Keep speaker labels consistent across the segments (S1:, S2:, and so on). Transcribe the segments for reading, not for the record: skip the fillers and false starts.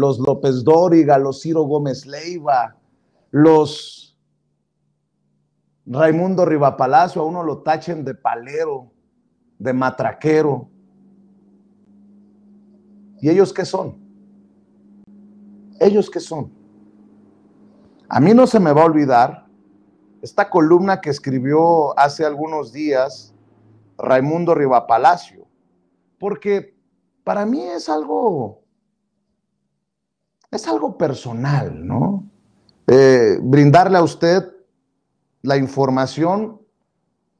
S1: los López Dóriga, los Ciro Gómez Leiva, los Raimundo Rivapalacio, a uno lo tachen de palero, de matraquero. ¿Y ellos qué son? ¿Ellos qué son? A mí no se me va a olvidar esta columna que escribió hace algunos días Raimundo Rivapalacio, porque para mí es algo personal, ¿no? Brindarle a usted la información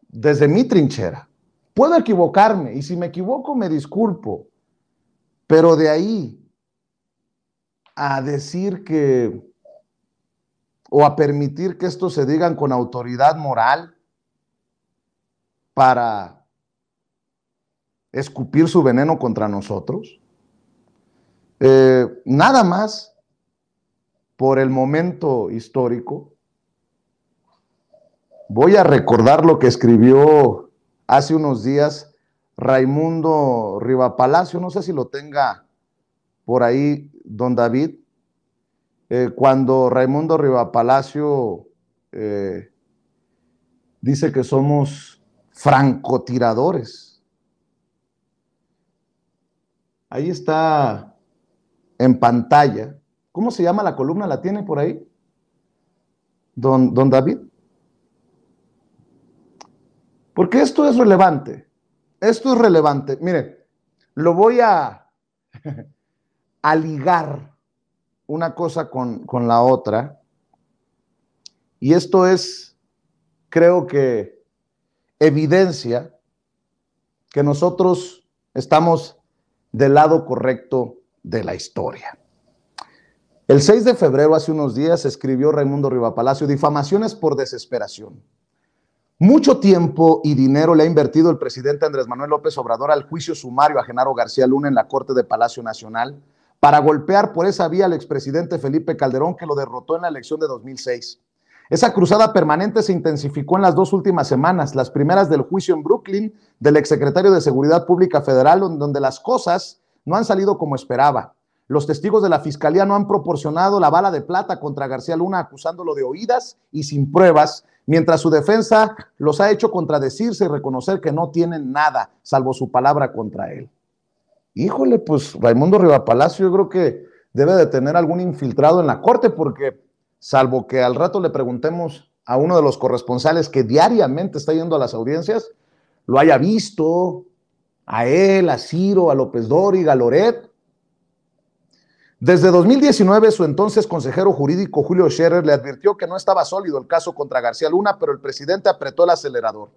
S1: desde mi trinchera. Puedo equivocarme, y si me equivoco me disculpo, pero de ahí a decir que, o a permitir que esto se digan con autoridad moral para escupir su veneno contra nosotros, nada más por el momento histórico, voy a recordar lo que escribió hace unos días Raimundo Rivapalacio, no sé si lo tenga por ahí don David, cuando Raimundo Rivapalacio dice que somos francotiradores. Ahí está en pantalla. ¿Cómo se llama la columna? ¿La tiene por ahí? Don David. Porque esto es relevante. Esto es relevante. Mire, lo voy a ligar una cosa con la otra. Y esto es, creo que, evidencia que nosotros estamos del lado correcto de la historia. El 6 de febrero, hace unos días, escribió Raimundo Rivapalacio: difamaciones por desesperación. Mucho tiempo y dinero le ha invertido el presidente Andrés Manuel López Obrador al juicio sumario a Genaro García Luna en la Corte de Palacio Nacional para golpear por esa vía al expresidente Felipe Calderón, que lo derrotó en la elección de 2006. Esa cruzada permanente se intensificó en las 2 últimas semanas, las primeras del juicio en Brooklyn del exsecretario de Seguridad Pública Federal, donde las cosas no han salido como esperaba. Los testigos de la fiscalía no han proporcionado la bala de plata contra García Luna, acusándolo de oídas y sin pruebas, mientras su defensa los ha hecho contradecirse y reconocer que no tienen nada, salvo su palabra contra él. Híjole, pues Raimundo Rivapalacio yo creo que debe de tener algún infiltrado en la corte, porque salvo que al rato le preguntemos a uno de los corresponsales que diariamente está yendo a las audiencias, lo haya visto, a él, a Ciro, a López Dóriga, a Loret. Desde 2019, su entonces consejero jurídico Julio Scherer le advirtió que no estaba sólido el caso contra García Luna, pero el presidente apretó el acelerador.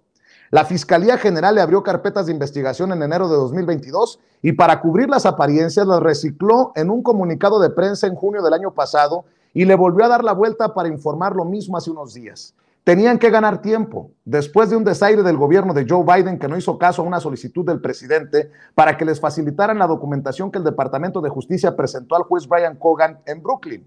S1: La Fiscalía General le abrió carpetas de investigación en enero de 2022 y para cubrir las apariencias las recicló en un comunicado de prensa en junio del año pasado y le volvió a dar la vuelta para informar lo mismo hace unos días. Tenían que ganar tiempo, después de un desaire del gobierno de Joe Biden que no hizo caso a una solicitud del presidente para que les facilitaran la documentación que el Departamento de Justicia presentó al juez Brian Cogan en Brooklyn.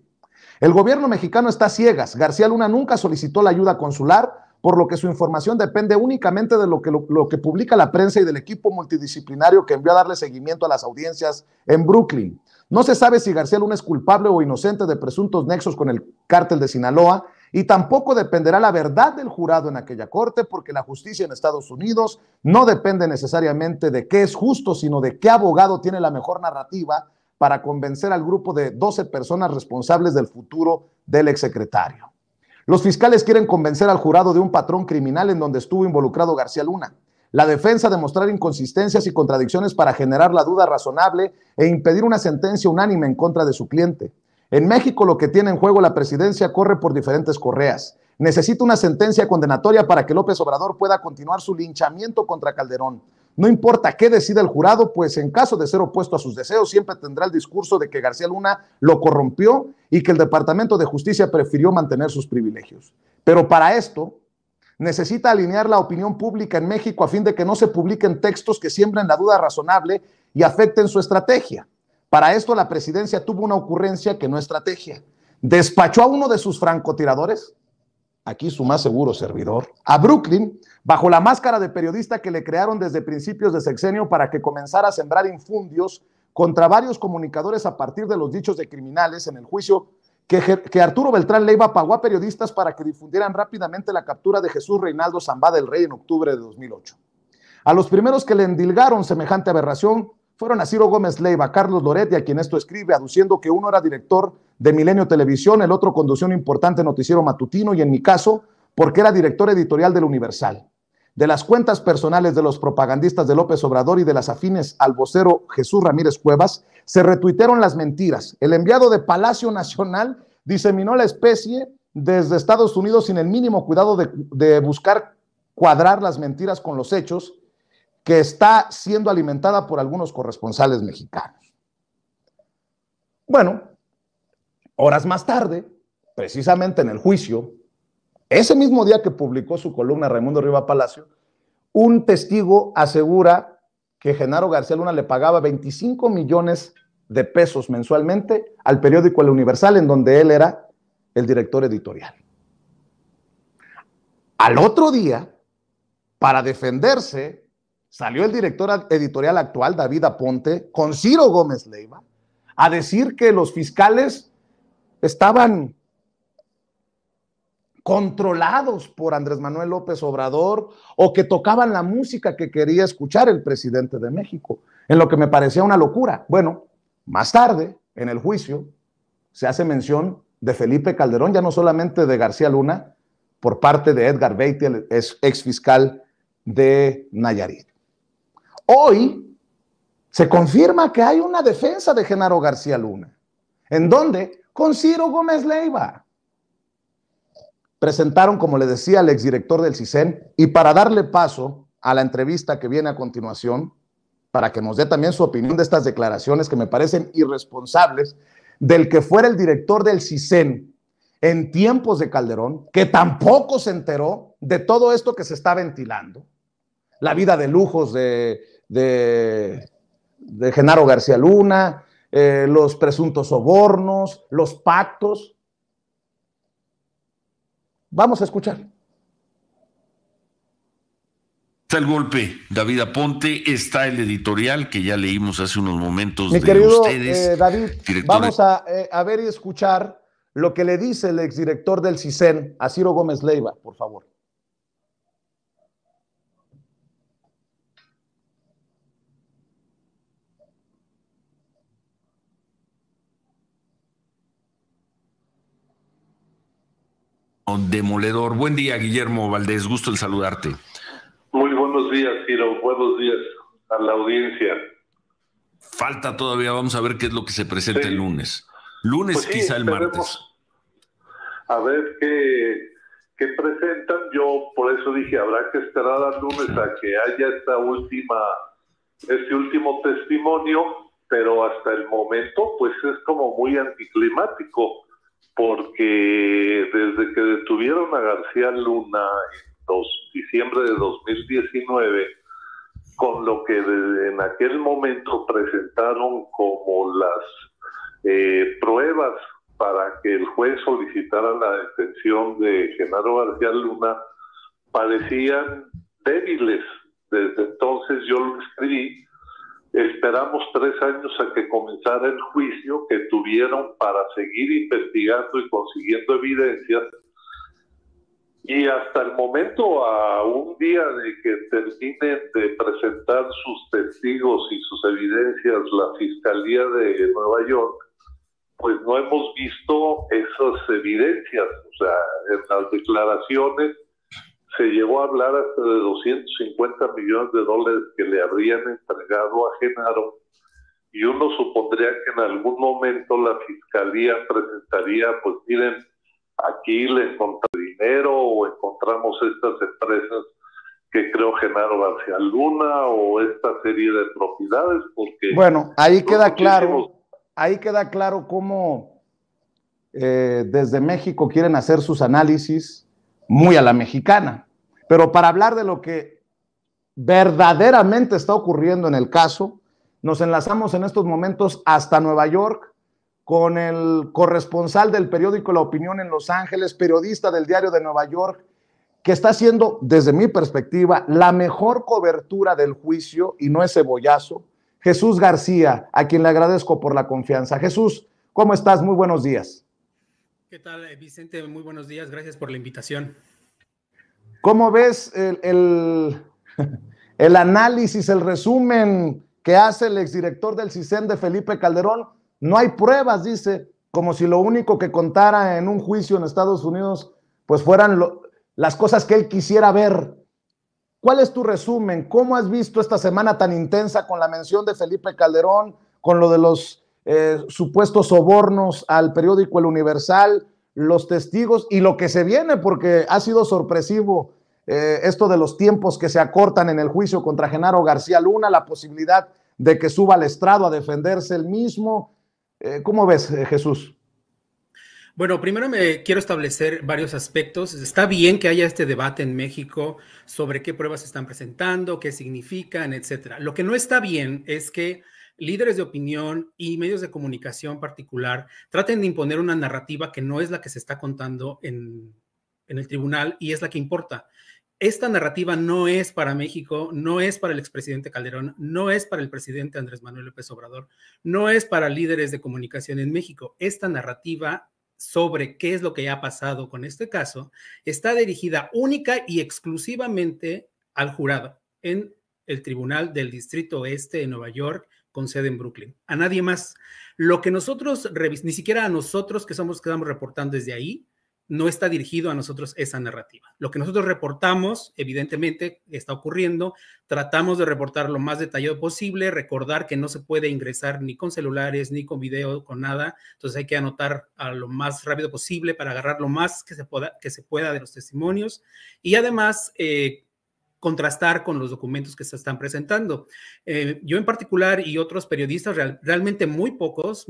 S1: El gobierno mexicano está a ciegas. García Luna nunca solicitó la ayuda consular, por lo que su información depende únicamente de lo que publica la prensa y del equipo multidisciplinario que envió a darle seguimiento a las audiencias en Brooklyn. No se sabe si García Luna es culpable o inocente de presuntos nexos con el cártel de Sinaloa, y tampoco dependerá la verdad del jurado en aquella corte, porque la justicia en Estados Unidos no depende necesariamente de qué es justo, sino de qué abogado tiene la mejor narrativa para convencer al grupo de 12 personas responsables del futuro del exsecretario. Los fiscales quieren convencer al jurado de un patrón criminal en donde estuvo involucrado García Luna. La defensa demostrar inconsistencias y contradicciones para generar la duda razonable e impedir una sentencia unánime en contra de su cliente. En México, lo que tiene en juego la presidencia corre por diferentes correas. Necesita una sentencia condenatoria para que López Obrador pueda continuar su linchamiento contra Calderón. No importa qué decida el jurado, pues en caso de ser opuesto a sus deseos, siempre tendrá el discurso de que García Luna lo corrompió y que el Departamento de Justicia prefirió mantener sus privilegios. Pero para esto, necesita alinear la opinión pública en México a fin de que no se publiquen textos que siembren la duda razonable y afecten su estrategia. Para esto, la presidencia tuvo una ocurrencia que no estrategia. Despachó a uno de sus francotiradores, aquí su más seguro servidor, a Brooklyn, bajo la máscara de periodista que le crearon desde principios de sexenio para que comenzara a sembrar infundios contra varios comunicadores a partir de los dichos de criminales en el juicio que Arturo Beltrán Leiva pagó a periodistas para que difundieran rápidamente la captura de Jesús Reinaldo Zambada del Rey en octubre de 2008. A los primeros que le endilgaron semejante aberración fueron a Ciro Gómez Leiva, Carlos Loret, y a quien esto escribe, aduciendo que uno era director de Milenio Televisión, el otro conducía un importante noticiero matutino y en mi caso, porque era director editorial del Universal. De las cuentas personales de los propagandistas de López Obrador y de las afines al vocero Jesús Ramírez Cuevas, se retuitearon las mentiras. El enviado de Palacio Nacional diseminó la especie desde Estados Unidos sin el mínimo cuidado de buscar cuadrar las mentiras con los hechos, que está siendo alimentada por algunos corresponsales mexicanos. Bueno, horas más tarde, precisamente en el juicio, ese mismo día que publicó su columna Raimundo Riva Palacio, un testigo asegura que Genaro García Luna le pagaba 25 millones de pesos mensualmente al periódico El Universal, en donde él era el director editorial. Al otro día, para defenderse, salió el director editorial actual, David Aponte, con Ciro Gómez Leiva, a decir que los fiscales estaban controlados por Andrés Manuel López Obrador o que tocaban la música que quería escuchar el presidente de México, en lo que me parecía una locura. Bueno, más tarde, en el juicio, se hace mención de Felipe Calderón, ya no solamente de García Luna, por parte de Edgar Beatty, el ex fiscal de Nayarit. Hoy se confirma que hay una defensa de Genaro García Luna. ¿En dónde? Con Ciro Gómez Leiva. Presentaron, como le decía, al exdirector del CISEN, y para darle paso a la entrevista que viene a continuación, para que nos dé también su opinión de estas declaraciones que me parecen irresponsables, del que fuera el director del CISEN en tiempos de Calderón, que tampoco se enteró de todo esto que se está ventilando, la vida de lujos de Genaro García Luna, los presuntos sobornos, los pactos. Vamos a escuchar.
S2: Está el golpe, David Aponte, está el editorial que ya leímos hace unos momentos.
S1: Mi querido David, vamos a ver y escuchar lo que le dice el exdirector del CISEN a Ciro Gómez Leiva, por favor.
S2: Demoledor. Buen día, Guillermo Valdés, gusto en saludarte.
S3: Muy buenos días, Ciro. Buenos días a la audiencia.
S2: Falta todavía, vamos a ver qué es lo que se presenta el lunes. Lunes, pues quizá el martes.
S3: A ver qué presentan. Yo por eso dije, habrá que esperar al lunes a que haya este último testimonio, pero hasta el momento pues es como muy anticlimático, porque desde que detuvieron a García Luna en diciembre de 2019, con lo que en aquel momento presentaron como las pruebas para que el juez solicitara la detención de Genaro García Luna, parecían débiles. Desde entonces yo lo escribí. Esperamos 3 años a que comenzara el juicio que tuvieron para seguir investigando y consiguiendo evidencias. Y hasta el momento, a un día de que terminen de presentar sus testigos y sus evidencias la Fiscalía de Nueva York, pues no hemos visto esas evidencias. O sea, en las declaraciones se llegó a hablar hasta de 250 millones de dólares que le habrían entregado a Genaro, y uno supondría que en algún momento la Fiscalía presentaría, pues miren, aquí le encontré dinero o encontramos estas empresas que creó Genaro García Luna o esta serie de propiedades, porque...
S1: Bueno, ahí queda claro cómo desde México quieren hacer sus análisis muy a la mexicana. Pero para hablar de lo que verdaderamente está ocurriendo en el caso, nos enlazamos en estos momentos hasta Nueva York con el corresponsal del periódico La Opinión en Los Ángeles, periodista del Diario de Nueva York, que está haciendo, desde mi perspectiva, la mejor cobertura del juicio, y no es cebollazo, Jesús García, a quien le agradezco por la confianza. Jesús, ¿cómo estás? Muy buenos días.
S4: ¿Qué tal, Vicente? Muy buenos días. Gracias por la invitación.
S1: ¿Cómo ves el análisis, el resumen que hace el exdirector del CISEN de Felipe Calderón? No hay pruebas, dice, como si lo único que contara en un juicio en Estados Unidos pues fueran las cosas que él quisiera ver. ¿Cuál es tu resumen? ¿Cómo has visto esta semana tan intensa con la mención de Felipe Calderón, con lo de los supuestos sobornos al periódico El Universal, los testigos y lo que se viene? Porque ha sido sorpresivo esto de los tiempos que se acortan en el juicio contra Genaro García Luna, la posibilidad de que suba al estrado a defenderse él mismo. ¿Cómo ves, Jesús?
S4: Bueno, primero me quiero establecer varios aspectos. Está bien que haya este debate en México sobre qué pruebas se están presentando, qué significan, etcétera. Lo que no está bien es que líderes de opinión y medios de comunicación particular traten de imponer una narrativa que no es la que se está contando en el tribunal y es la que importa. Esta narrativa no es para México, no es para el expresidente Calderón, no es para el presidente Andrés Manuel López Obrador, no es para líderes de comunicación en México. Esta narrativa sobre qué es lo que ha pasado con este caso está dirigida única y exclusivamente al jurado en el Tribunal del Distrito Este de Nueva York, con sede en Brooklyn. A nadie más. Lo que nosotros, ni siquiera a nosotros que estamos reportando desde ahí, no está dirigido a nosotros esa narrativa. Lo que nosotros reportamos, evidentemente, está ocurriendo. Tratamos de reportar lo más detallado posible, recordar que no se puede ingresar ni con celulares, ni con video, con nada. Entonces hay que anotar a lo más rápido posible para agarrar lo más que se pueda de los testimonios. Y además, contrastar con los documentos que se están presentando. Yo en particular y otros periodistas, realmente muy pocos,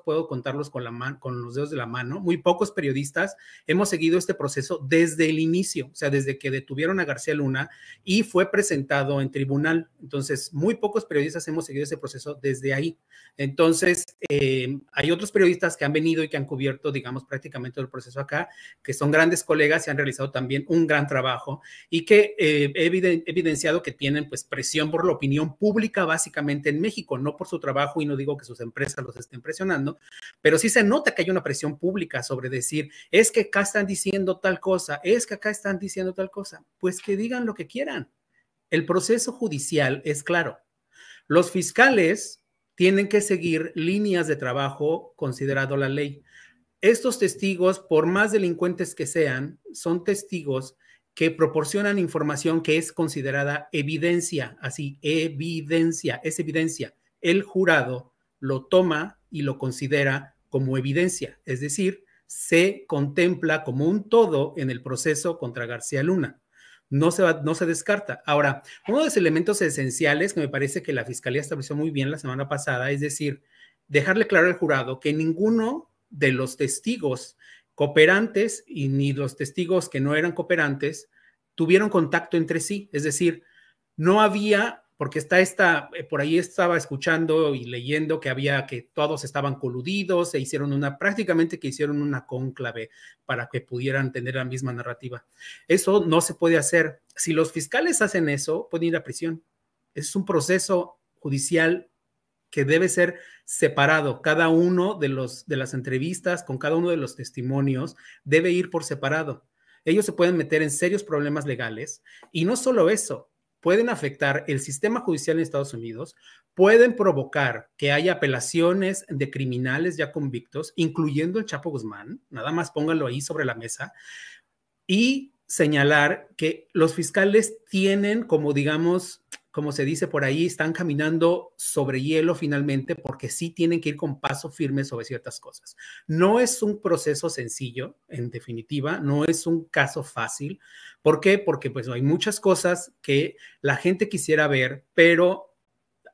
S4: puedo contarlos con los dedos de la mano, muy pocos periodistas hemos seguido este proceso desde el inicio, o sea, desde que detuvieron a García Luna y fue presentado en tribunal. Entonces, muy pocos periodistas hemos seguido ese proceso desde ahí. Entonces, hay otros periodistas que han venido y que han cubierto, digamos, prácticamente todo el proceso acá, que son grandes colegas y han realizado también un gran trabajo y que evidenciado que tienen pues presión por la opinión pública básicamente en México, no por su trabajo y no digo que sus empresas los estén presionando, pero sí se nota que hay una presión pública sobre decir, es que acá están diciendo tal cosa, es que acá están diciendo tal cosa, pues que digan lo que quieran. El proceso judicial es claro. Los fiscales tienen que seguir líneas de trabajo considerado la ley. Estos testigos, por más delincuentes que sean, son testigos que proporcionan información que es considerada evidencia, así, evidencia, es evidencia. El jurado lo toma y lo considera como evidencia, es decir, se contempla como un todo en el proceso contra García Luna. No se descarta. Ahora, uno de los elementos esenciales que me parece que la Fiscalía estableció muy bien la semana pasada, es decir, dejarle claro al jurado que ninguno de los testigos cooperantes y ni los testigos que no eran cooperantes tuvieron contacto entre sí, es decir, no había, porque por ahí estaba escuchando y leyendo que todos estaban coludidos, prácticamente que hicieron una cónclave para que pudieran tener la misma narrativa. Eso no se puede hacer. Si los fiscales hacen eso, pueden ir a prisión. Es un proceso judicial que debe ser separado. Cada uno de las entrevistas con cada uno de los testimonios debe ir por separado. Ellos se pueden meter en serios problemas legales y no solo eso, pueden afectar el sistema judicial en Estados Unidos, pueden provocar que haya apelaciones de criminales ya convictos, incluyendo el Chapo Guzmán, nada más pónganlo ahí sobre la mesa, y señalar que los fiscales tienen, como digamos, como se dice por ahí, están caminando sobre hielo finalmente porque sí tienen que ir con paso firme sobre ciertas cosas. No es un proceso sencillo, en definitiva, no es un caso fácil. ¿Por qué? Porque pues hay muchas cosas que la gente quisiera ver, pero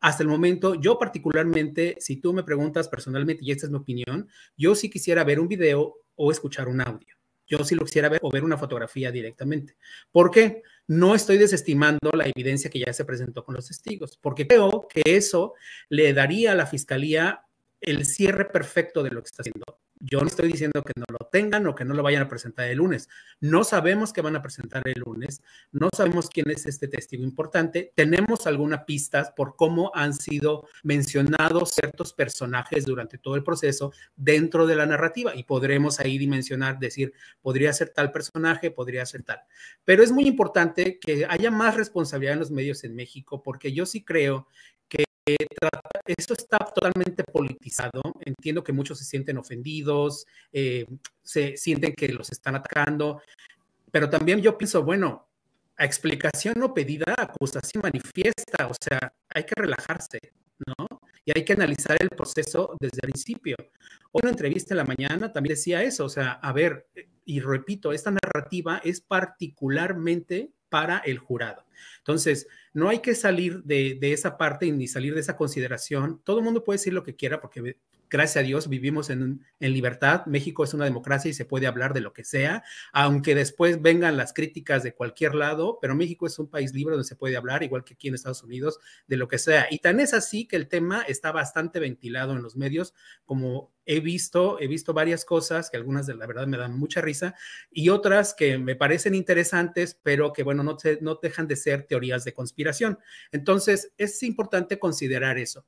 S4: hasta el momento, yo particularmente, si tú me preguntas personalmente, y esta es mi opinión, yo sí quisiera ver un video o escuchar un audio. Yo sí lo quisiera ver o ver una fotografía directamente. ¿Por qué? No estoy desestimando la evidencia que ya se presentó con los testigos, porque creo que eso le daría a la Fiscalía el cierre perfecto de lo que está haciendo. Yo no estoy diciendo que no lo tengan o que no lo vayan a presentar el lunes. No sabemos qué van a presentar el lunes. No sabemos quién es este testigo importante. Tenemos algunas pistas por cómo han sido mencionados ciertos personajes durante todo el proceso dentro de la narrativa y podremos ahí dimensionar, decir, podría ser tal personaje, podría ser tal. Pero es muy importante que haya más responsabilidad en los medios en México, porque yo sí creo que esto está totalmente politizado. Entiendo que muchos se sienten ofendidos, se sienten que los están atacando, pero también yo pienso, bueno, a explicación no pedida, acusación manifiesta, o sea, hay que relajarse, ¿no? Y hay que analizar el proceso desde el principio. Hoy en una entrevista en la mañana también decía eso, o sea, a ver, y repito, esta narrativa es particularmente para el jurado. Entonces, no hay que salir de esa parte ni salir de esa consideración. Todo el mundo puede decir lo que quiera porque, gracias a Dios, vivimos en libertad. México es una democracia y se puede hablar de lo que sea, aunque después vengan las críticas de cualquier lado, pero México es un país libre donde se puede hablar, igual que aquí en Estados Unidos, de lo que sea. Y tan es así que el tema está bastante ventilado en los medios, como he visto varias cosas que algunas de la verdad me dan mucha risa y otras que me parecen interesantes, pero que, bueno, no dejan de ser teorías de conspiración. Entonces, es importante considerar eso.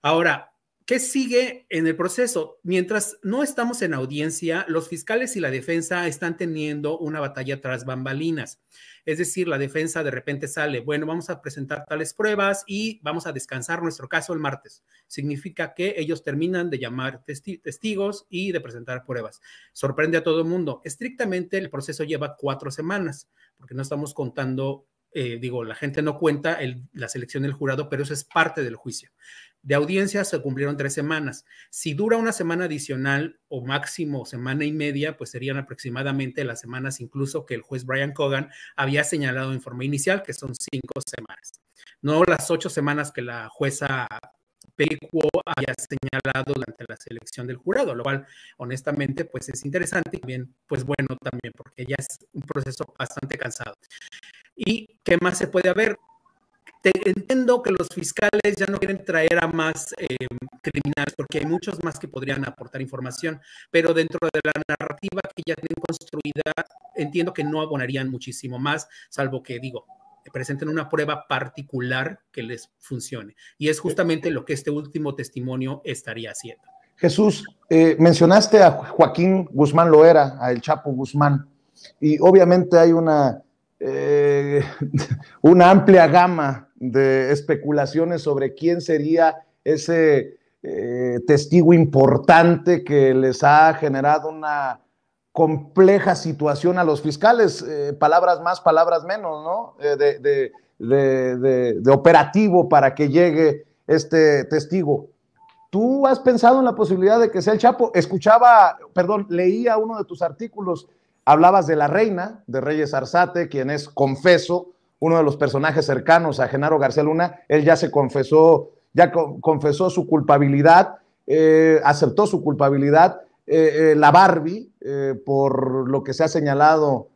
S4: Ahora, ¿qué sigue en el proceso? Mientras no estamos en audiencia, los fiscales y la defensa están teniendo una batalla tras bambalinas. Es decir, la defensa de repente sale, bueno, vamos a presentar tales pruebas y vamos a descansar nuestro caso el martes. Significa que ellos terminan de llamar testigos y de presentar pruebas. Sorprende a todo el mundo. Estrictamente el proceso lleva 4 semanas, porque no estamos contando, la gente no cuenta la selección del jurado, pero eso es parte del juicio. De audiencia se cumplieron 3 semanas. Si dura una semana adicional o máximo semana y media, pues serían aproximadamente las semanas incluso que el juez Brian Cogan había señalado en forma inicial, que son 5 semanas. No las 8 semanas que la jueza Peggy Kuo había señalado durante la selección del jurado, lo cual honestamente pues es interesante y también, pues bueno también, porque ya es un proceso bastante cansado. ¿Y qué más se puede haber? Entiendo que los fiscales ya no quieren traer a más criminales porque hay muchos más que podrían aportar información, pero dentro de la narrativa que ya tienen construida, entiendo que no abonarían muchísimo más, salvo que, presenten una prueba particular que les funcione. Y es justamente lo que este último testimonio estaría haciendo.
S1: Jesús, mencionaste a Joaquín Guzmán Loera, a El Chapo Guzmán, y obviamente hay una amplia gama de especulaciones sobre quién sería ese testigo importante que les ha generado una compleja situación a los fiscales, palabras más, palabras menos, ¿no? De operativo para que llegue este testigo. ¿Tú has pensado en la posibilidad de que sea el Chapo? Leía uno de tus artículos, hablabas de la reina, de Reyes Arzate, quien es, confeso, uno de los personajes cercanos a Genaro García Luna. Él ya confesó su culpabilidad, aceptó su culpabilidad. La Barbie, por lo que se ha señalado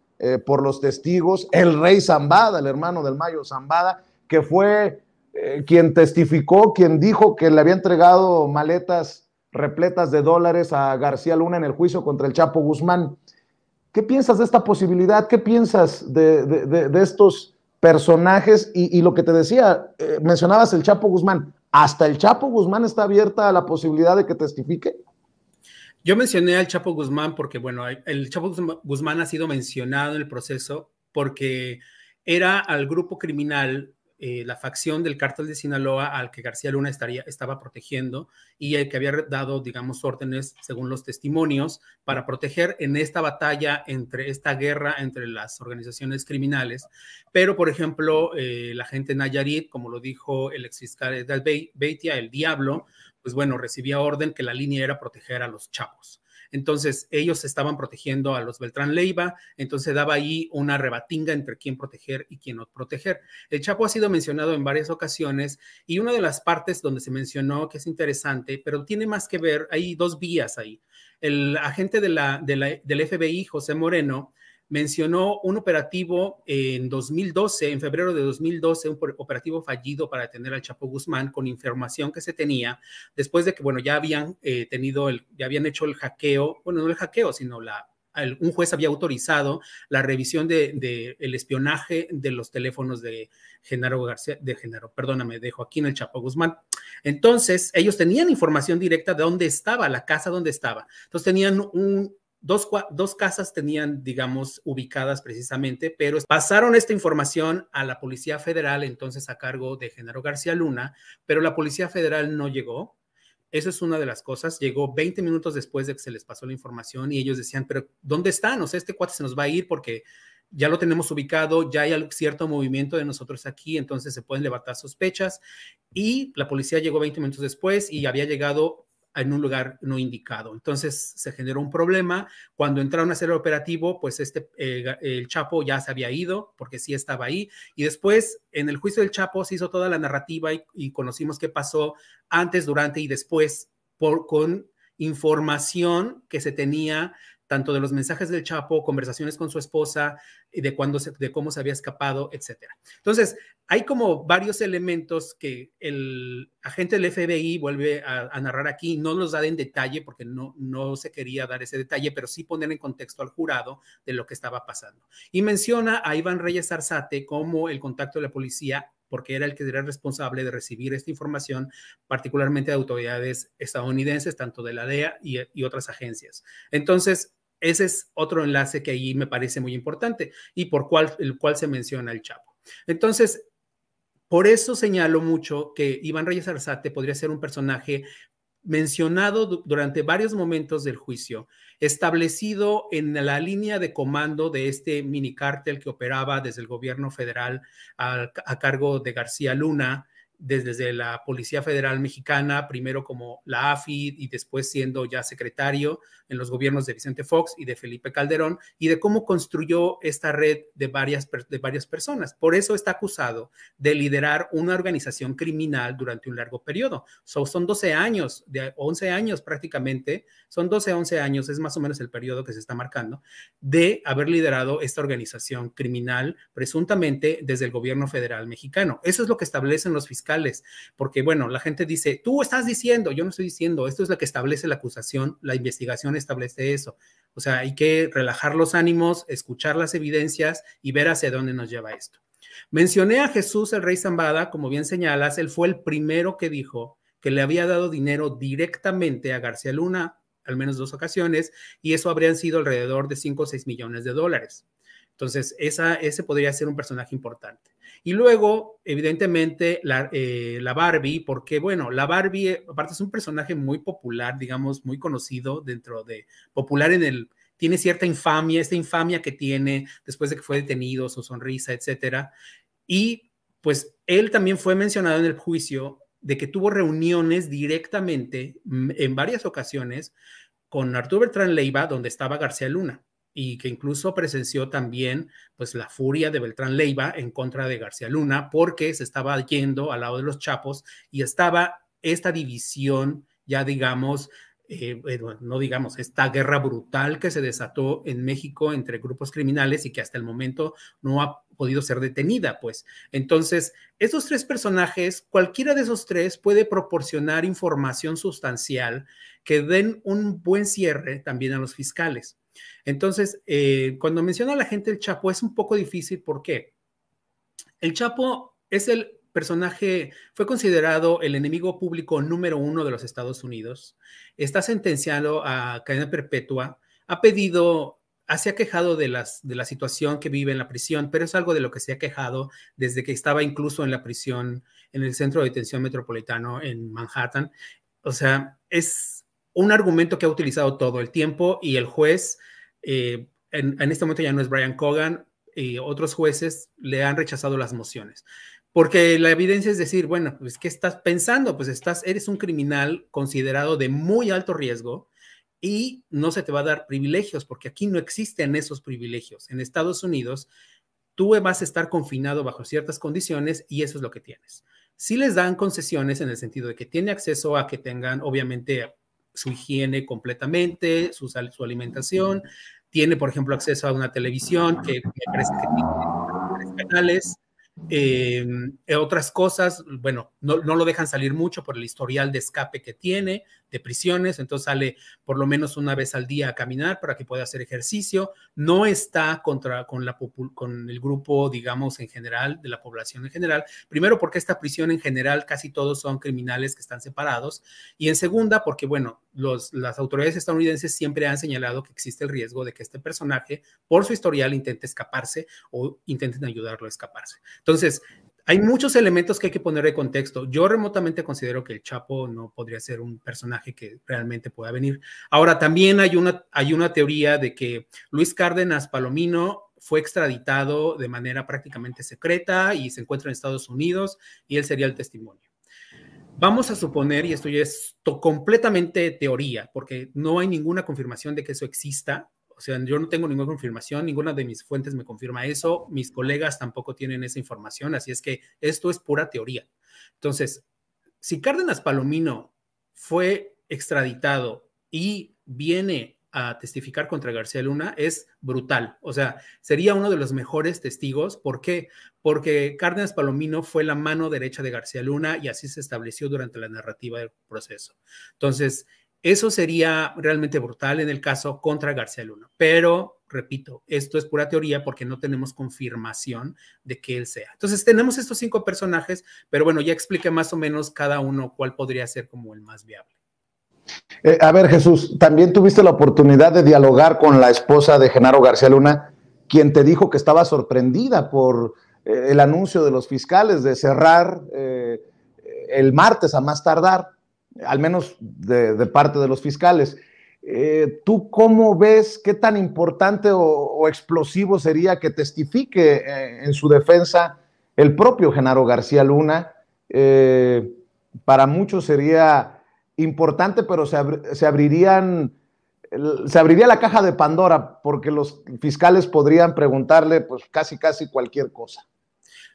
S1: por los testigos, el rey Zambada, el hermano del Mayo Zambada, que fue quien testificó, quien dijo que le había entregado maletas repletas de dólares a García Luna en el juicio contra el Chapo Guzmán. ¿Qué piensas de esta posibilidad? ¿Qué piensas de estos personajes? Y lo que te decía, mencionabas el Chapo Guzmán. ¿Hasta el Chapo Guzmán está abierta a la posibilidad de que testifique?
S4: Yo mencioné al Chapo Guzmán porque, bueno, el Chapo Guzmán ha sido mencionado en el proceso porque era al grupo criminal, la facción del cártel de Sinaloa al que García Luna estaba protegiendo y el que había dado, órdenes, según los testimonios, para proteger en esta batalla, esta guerra entre las organizaciones criminales. Pero, por ejemplo, la gente de Nayarit, como lo dijo el exfiscal de Beitia, el Diablo, pues bueno, recibía orden que la línea era proteger a los chapos. Entonces, ellos estaban protegiendo a los Beltrán Leiva, entonces daba ahí una rebatinga entre quién proteger y quién no proteger. El Chapo ha sido mencionado en varias ocasiones y una de las partes donde se mencionó, que es interesante, pero tiene más que ver, hay 2 vías ahí. El agente del FBI, José Moreno, mencionó un operativo en 2012, en febrero de 2012, un operativo fallido para detener al Chapo Guzmán con información que se tenía después de que, bueno, ya habían ya habían hecho el hackeo, bueno, no el hackeo, sino un juez había autorizado la revisión del espionaje de los teléfonos de de Joaquín el Chapo Guzmán. Entonces, ellos tenían información directa de dónde estaba, la casa donde estaba. Entonces, tenían dos casas tenían, digamos, ubicadas precisamente, pero pasaron esta información a la Policía Federal, entonces a cargo de Genaro García Luna, pero la Policía Federal no llegó. Eso es una de las cosas. Llegó 20 minutos después de que se les pasó la información y ellos decían, pero ¿dónde están? O sea, este cuate se nos va a ir porque ya lo tenemos ubicado, ya hay cierto movimiento de nosotros aquí, entonces se pueden levantar sospechas. Y la policía llegó 20 minutos después y había llegado en un lugar no indicado. Entonces se generó un problema. Cuando entraron a hacer el operativo, pues el Chapo ya se había ido porque sí estaba ahí. Y después, en el juicio del Chapo, se hizo toda la narrativa y conocimos qué pasó antes, durante y después con información que se tenía tanto de los mensajes del Chapo, conversaciones con su esposa, de cómo se había escapado, etcétera. Entonces, hay como varios elementos que el agente del FBI vuelve a narrar aquí, no los da en detalle porque no se quería dar ese detalle, pero sí poner en contexto al jurado de lo que estaba pasando. Y menciona a Iván Reyes Arzate como el contacto de la policía, porque era el que era responsable de recibir esta información, particularmente de autoridades estadounidenses, tanto de la DEA y otras agencias. Entonces, ese es otro enlace que ahí me parece muy importante y el cual se menciona el Chapo. Entonces, por eso señalo mucho que Iván Reyes Arzate podría ser un personaje mencionado durante varios momentos del juicio, establecido en la línea de comando de este mini cártel que operaba desde el gobierno federal a cargo de García Luna, desde la Policía Federal Mexicana, primero como la AFI y después siendo ya secretario en los gobiernos de Vicente Fox y de Felipe Calderón, y de cómo construyó esta red de varias personas. Por eso está acusado de liderar una organización criminal durante un largo periodo. Son 12 años, de 11 años prácticamente, son 12 a 11 años, es más o menos el periodo que se está marcando, de haber liderado esta organización criminal presuntamente desde el gobierno federal mexicano. Eso es lo que establecen los fiscales, porque bueno, la gente dice, tú estás diciendo, yo no estoy diciendo, esto es lo que establece la acusación, la investigación establece eso. O sea, hay que relajar los ánimos, escuchar las evidencias y ver hacia dónde nos lleva esto. Mencioné a Jesús el Rey Zambada, como bien señalas, él fue el primero que dijo que le había dado dinero directamente a García Luna, al menos 2 ocasiones, y eso habrían sido alrededor de 5 o 6 millones de dólares. Entonces, ese podría ser un personaje importante. Y luego, evidentemente, la Barbie, porque, bueno, la Barbie, aparte es un personaje muy popular, digamos, muy conocido popular tiene cierta infamia, esta infamia que tiene después de que fue detenido, su sonrisa, etcétera. Y, pues, él también fue mencionado en el juicio de que tuvo reuniones directamente, en varias ocasiones, con Arturo Beltrán Leiva, donde estaba García Luna, y que incluso presenció también pues la furia de Beltrán Leiva en contra de García Luna porque se estaba yendo al lado de los Chapos y estaba esta división ya digamos, no digamos, esta guerra brutal que se desató en México entre grupos criminales y que hasta el momento no ha podido ser detenida, pues. Entonces, estos 3 personajes, cualquiera de esos 3 puede proporcionar información sustancial que den un buen cierre también a los fiscales. Entonces, cuando menciona a la gente el Chapo es un poco difícil. ¿Por qué? El Chapo es el personaje, fue considerado el enemigo público número 1 de los Estados Unidos, está sentenciado a cadena perpetua, se ha quejado de la situación que vive en la prisión, pero es algo de lo que se ha quejado desde que estaba incluso en la prisión, en el centro de detención metropolitano en Manhattan. O sea, es un argumento que ha utilizado todo el tiempo y el juez, en este momento ya no es Brian Cogan, y otros jueces le han rechazado las mociones. Porque la evidencia es decir, bueno, pues, ¿qué estás pensando? Pues eres un criminal considerado de muy alto riesgo y no se te va a dar privilegios, porque aquí no existen esos privilegios. En Estados Unidos, tú vas a estar confinado bajo ciertas condiciones y eso es lo que tienes. Sí les dan concesiones en el sentido de que tiene acceso a que tengan, obviamente, su higiene completamente, su alimentación, tiene, por ejemplo, acceso a una televisión que me parece que tiene 3 canales. Otras cosas, bueno, no lo dejan salir mucho por el historial de escape que tiene, de prisiones, entonces sale por lo menos una vez al día a caminar para que pueda hacer ejercicio. No está con el grupo, digamos, en general, de la población en general. Primero, porque esta prisión en general casi todos son criminales que están separados. Y en segunda, porque, bueno, las autoridades estadounidenses siempre han señalado que existe el riesgo de que este personaje, por su historial, intente escaparse o intenten ayudarlo a escaparse. Entonces, hay muchos elementos que hay que poner de contexto. Yo remotamente considero que el Chapo no podría ser un personaje que realmente pueda venir. Ahora, también hay una teoría de que Luis Cárdenas Palomino fue extraditado de manera prácticamente secreta y se encuentra en Estados Unidos y él sería el testimonio. Vamos a suponer, y esto ya es completamente teoría, porque no hay ninguna confirmación de que eso exista. O sea, yo no tengo ninguna confirmación, ninguna de mis fuentes me confirma eso, mis colegas tampoco tienen esa información, así es que esto es pura teoría. Entonces, si Cárdenas Palomino fue extraditado y viene a testificar contra García Luna, es brutal. O sea, sería uno de los mejores testigos. ¿Por qué? Porque Cárdenas Palomino fue la mano derecha de García Luna y así se estableció durante la narrativa del proceso. Entonces, eso sería realmente brutal en el caso contra García Luna. Pero, repito, esto es pura teoría porque no tenemos confirmación de que él sea. Entonces, tenemos estos 5 personajes, pero bueno, ya expliqué más o menos cada uno cuál podría ser como el más viable.
S1: A ver, Jesús, también tuviste la oportunidad de dialogar con la esposa de Genaro García Luna, quien te dijo que estaba sorprendida por el anuncio de los fiscales de cerrar el martes a más tardar, al menos de parte de los fiscales. ¿Tú cómo ves qué tan importante o explosivo sería que testifique en su defensa el propio Genaro García Luna? Para muchos sería importante, pero se abriría la caja de Pandora, porque los fiscales podrían preguntarle pues casi cualquier cosa.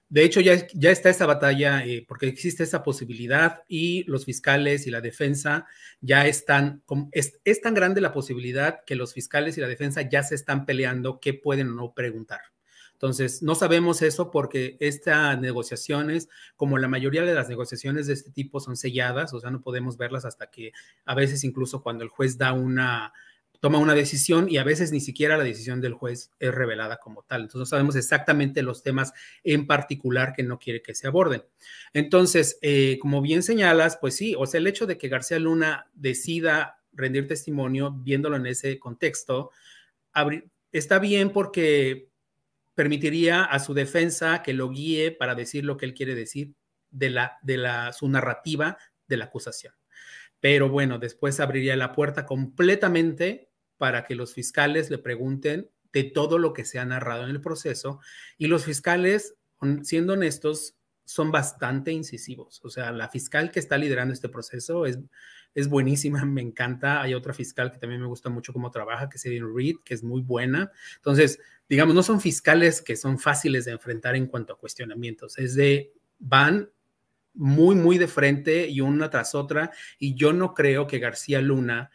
S4: De hecho, ya está esa batalla, porque existe esa posibilidad y los fiscales y la defensa ya están, es tan grande la posibilidad que los fiscales y la defensa ya se están peleando qué pueden o no preguntar. Entonces, no sabemos eso porque estas negociaciones, como la mayoría de las negociaciones de este tipo, son selladas, o sea, no podemos verlas hasta que a veces incluso cuando el juez toma una decisión y a veces ni siquiera la decisión del juez es revelada como tal. Entonces no sabemos exactamente los temas en particular que no quiere que se aborden. Entonces, como bien señalas, pues sí, o sea, el hecho de que García Luna decida rendir testimonio viéndolo en ese contexto, está bien porque permitiría a su defensa que lo guíe para decir lo que él quiere decir su narrativa de la acusación. Pero bueno, después abriría la puerta completamente para que los fiscales le pregunten de todo lo que se ha narrado en el proceso, y los fiscales, siendo honestos, son bastante incisivos. O sea, la fiscal que está liderando este proceso es buenísima, me encanta. Hay otra fiscal que también me gusta mucho cómo trabaja, que es Erin Reed, que es muy buena. Entonces, digamos, no son fiscales que son fáciles de enfrentar en cuanto a cuestionamientos, van muy, muy de frente y una tras otra, y yo no creo que García Luna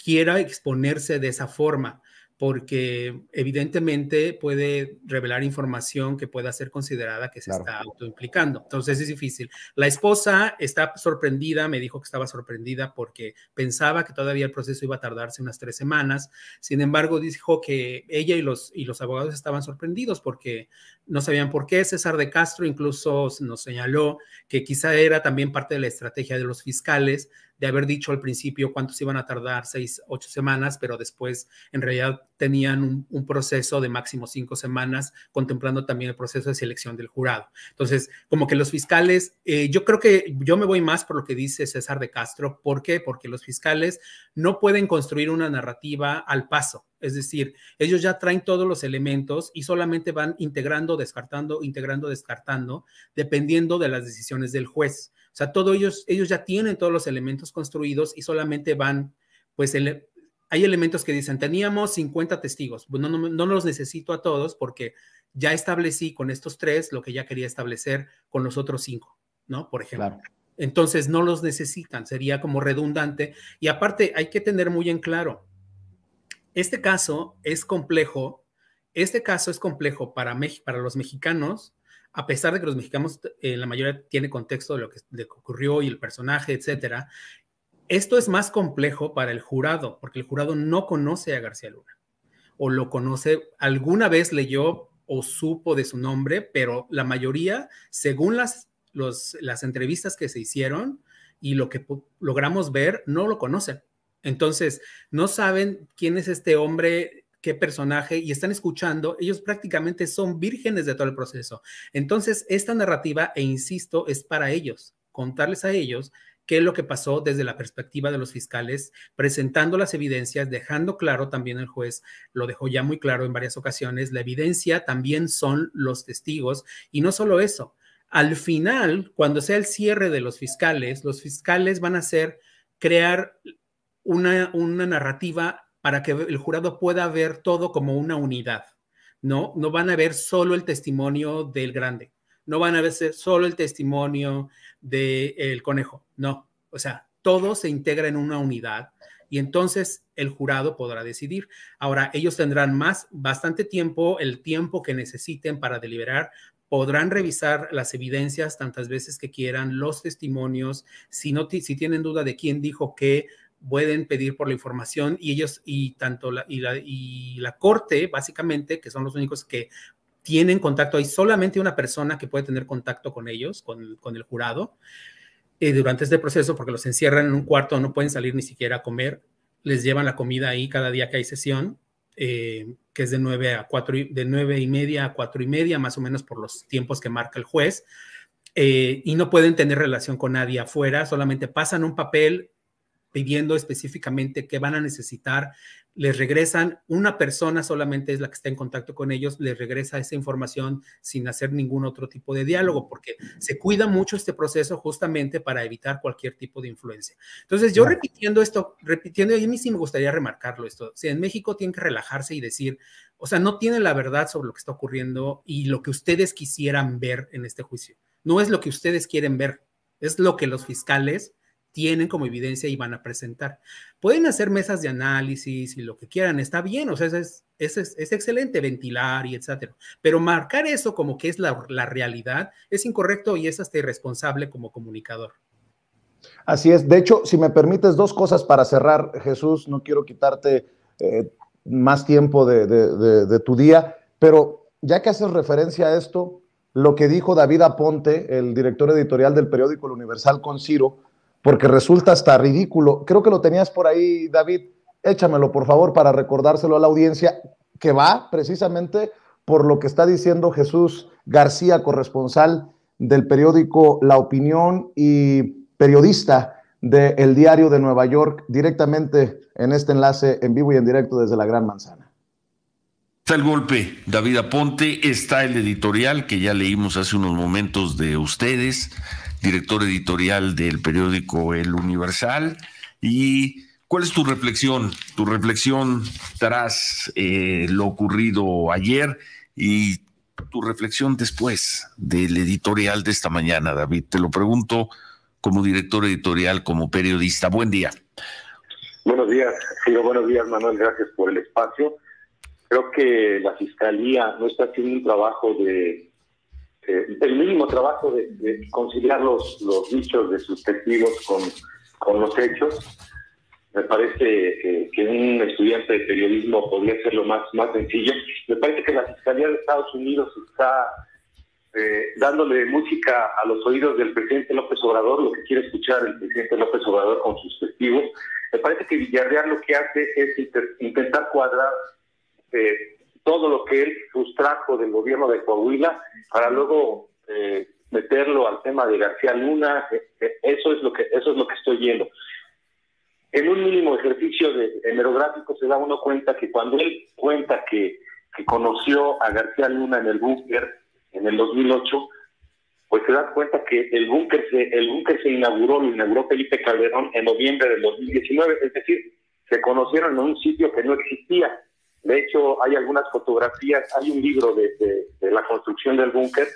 S4: quiera exponerse de esa forma, porque evidentemente puede revelar información que pueda ser considerada que se está autoimplicando. Entonces es difícil. La esposa está sorprendida, me dijo que estaba sorprendida porque pensaba que todavía el proceso iba a tardarse unas 3 semanas. Sin embargo, dijo que ella y los abogados estaban sorprendidos porque no sabían por qué. César de Castro incluso nos señaló que quizá era también parte de la estrategia de los fiscales de haber dicho al principio cuántos iban a tardar 6, 8 semanas, pero después en realidad tenían un proceso de máximo 5 semanas, contemplando también el proceso de selección del jurado. Entonces, como que los fiscales, yo creo que yo me voy más por lo que dice César de Castro. ¿Por qué? Porque los fiscales no pueden construir una narrativa al paso. Es decir, ellos ya traen todos los elementos y solamente van integrando, descartando, dependiendo de las decisiones del juez. O sea, ellos ya tienen todos los elementos construidos y solamente van, pues hay elementos que dicen, teníamos 50 testigos, bueno, no los necesito a todos porque ya establecí con estos 3 lo que ya quería establecer con los otros 5, ¿no? Por ejemplo. Claro. Entonces no los necesitan, sería como redundante. Y aparte hay que tener muy en claro, Este caso es complejo. Este caso es complejo para los mexicanos, a pesar de que los mexicanos, la mayoría tiene contexto de lo que ocurrió y el personaje, etcétera. Esto es más complejo para el jurado, porque el jurado no conoce a García Luna, o lo conoce, alguna vez leyó o supo de su nombre, pero la mayoría, según las entrevistas que se hicieron y lo que logramos ver, no lo conocen. Entonces, no saben quién es este hombre, qué personaje, y están escuchando, ellos prácticamente son vírgenes de todo el proceso. Entonces, esta narrativa, e insisto, es para ellos, contarles a ellos qué es lo que pasó desde la perspectiva de los fiscales, presentando las evidencias, dejando claro también el juez, lo dejó ya muy claro en varias ocasiones, la evidencia también son los testigos, y no solo eso, al final, cuando sea el cierre de los fiscales van a crear una narrativa para que el jurado pueda ver todo como una unidad, ¿no? No van a ver solo el testimonio del grande, no van a ver solo el testimonio del conejo, no. O sea, todo se integra en una unidad y entonces el jurado podrá decidir. Ahora, ellos tendrán bastante tiempo, el tiempo que necesiten para deliberar, podrán revisar las evidencias tantas veces que quieran, los testimonios, si tienen duda de quién dijo qué, pueden pedir por la información y ellos y la corte, básicamente, que son los únicos que tienen contacto, hay solamente una persona que puede tener contacto con ellos, con el jurado, durante este proceso, porque los encierran en un cuarto, no pueden salir ni siquiera a comer, les llevan la comida ahí cada día que hay sesión, que es de 9:30 a 4:30, más o menos por los tiempos que marca el juez, y no pueden tener relación con nadie afuera, solamente pasan un papel pidiendo específicamente qué van a necesitar, les regresan, una persona solamente es la que está en contacto con ellos, les regresa esa información sin hacer ningún otro tipo de diálogo, porque se cuida mucho este proceso justamente para evitar cualquier tipo de influencia. Entonces, yo repitiendo, y a mí sí me gustaría remarcarlo esto, o sea, en México tienen que relajarse y decir, o sea, no tienen la verdad sobre lo que está ocurriendo y lo que ustedes quisieran ver en este juicio. No es lo que ustedes quieren ver, es lo que los fiscales tienen como evidencia y van a presentar. Pueden hacer mesas de análisis y lo que quieran, está bien, o sea, es excelente ventilar y etcétera, pero marcar eso como que es la realidad es incorrecto y es hasta irresponsable como comunicador.
S1: Así es. De hecho, si me permites, dos cosas para cerrar, Jesús, no quiero quitarte más tiempo de tu día, pero ya que haces referencia a esto, lo que dijo David Aponte, el director editorial del periódico El Universal con Ciro, porque resulta hasta ridículo. Creo que lo tenías por ahí, David. Échamelo, por favor, para recordárselo a la audiencia, que va precisamente por lo que está diciendo Jesús García, corresponsal del periódico La Opinión y periodista del Diario de Nueva York, directamente en este enlace en vivo y en directo desde la Gran Manzana.
S2: Está el golpe, David Aponte, está el editorial que ya leímos hace unos momentos de ustedes, director editorial del periódico El Universal. ¿Y cuál es tu reflexión? Tu reflexión tras lo ocurrido ayer y tu reflexión después del editorial de esta mañana, David. Te lo pregunto como director editorial, como periodista. Buen día.
S5: Buenos días, buenos días, Manuel. Gracias por el espacio. Creo que la Fiscalía no está haciendo un trabajo el mínimo trabajo de conciliar los dichos de sus testigos con los hechos. Me parece que un estudiante de periodismo podría hacerlo más sencillo. Me parece que la Fiscalía de Estados Unidos está dándole música a los oídos del presidente López Obrador, lo que quiere escuchar el presidente López Obrador con sus testigos. Me parece que Villarreal lo que hace es intentar cuadrar todo lo que él sustrajo del gobierno de Coahuila para luego meterlo al tema de García Luna. Eso es lo que estoy viendo. En un mínimo ejercicio hemerográfico se da uno cuenta que cuando él cuenta que conoció a García Luna en el búnker en el 2008, pues se da cuenta que el búnker se lo inauguró Felipe Calderón en noviembre del 2019, es decir, se conocieron en un sitio que no existía. De hecho, hay algunas fotografías, hay un libro de la construcción del búnker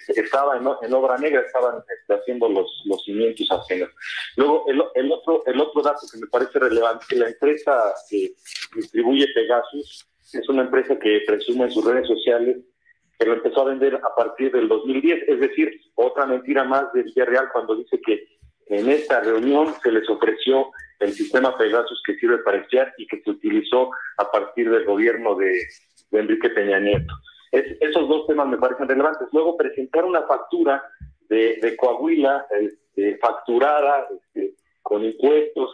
S5: estaba en obra negra, estaban haciendo los cimientos apenas. Luego, el otro dato que me parece relevante, la empresa que distribuye Pegasus es una empresa que presume en sus redes sociales que lo empezó a vender a partir del 2010, es decir, otra mentira más de Villarreal cuando dice que en esta reunión se les ofreció el sistema Pegasus que sirve para espiar y que se utilizó a partir del gobierno de Enrique Peña Nieto. Esos dos temas me parecen relevantes. Luego presentar una factura de Coahuila facturada con impuestos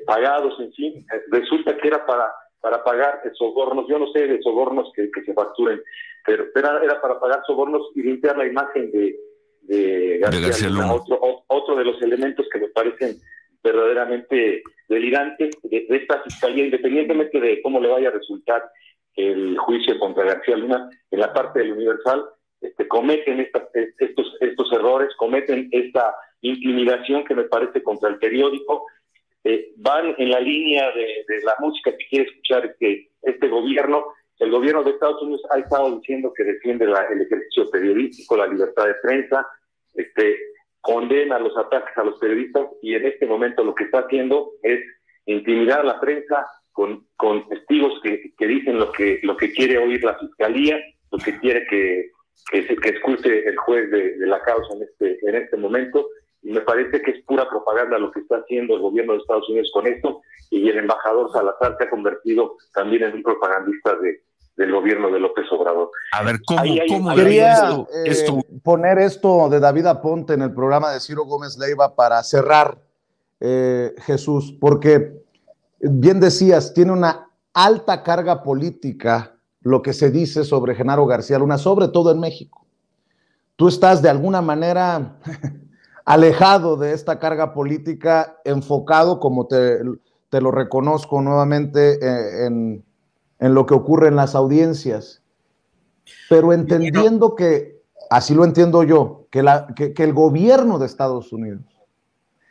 S5: pagados, en fin, resulta que era para pagar sobornos. Yo no sé de sobornos que se facturen, pero era para pagar sobornos y limpiar la imagen de García Luna. Otro de los elementos que me parecen verdaderamente delirantes de esta fiscalía, independientemente de cómo le vaya a resultar el juicio contra García Luna, en la parte del Universal cometen estos errores, cometen esta intimidación que me parece contra el periódico, van en la línea de la música que quiere escuchar este gobierno. El gobierno de Estados Unidos ha estado diciendo que defiende el ejercicio periodístico, la libertad de prensa, condena los ataques a los periodistas, y en este momento lo que está haciendo es intimidar a la prensa con testigos que dicen lo que quiere oír la fiscalía, lo que quiere que escuche el juez de la causa en este momento. Y me parece que es pura propaganda lo que está haciendo el gobierno de Estados Unidos con esto, y el embajador Salazar se ha convertido también en un propagandista del gobierno de López Obrador.
S2: A ver, ¿cómo
S1: quería poner esto de David Aponte en el programa de Ciro Gómez Leiva para cerrar, Jesús, porque bien decías, tiene una alta carga política lo que se dice sobre Genaro García Luna, sobre todo en México. Tú estás de alguna manera alejado de esta carga política, enfocado, como te lo reconozco nuevamente, en lo que ocurre en las audiencias, pero entendiendo que, así lo entiendo yo, que el gobierno de Estados Unidos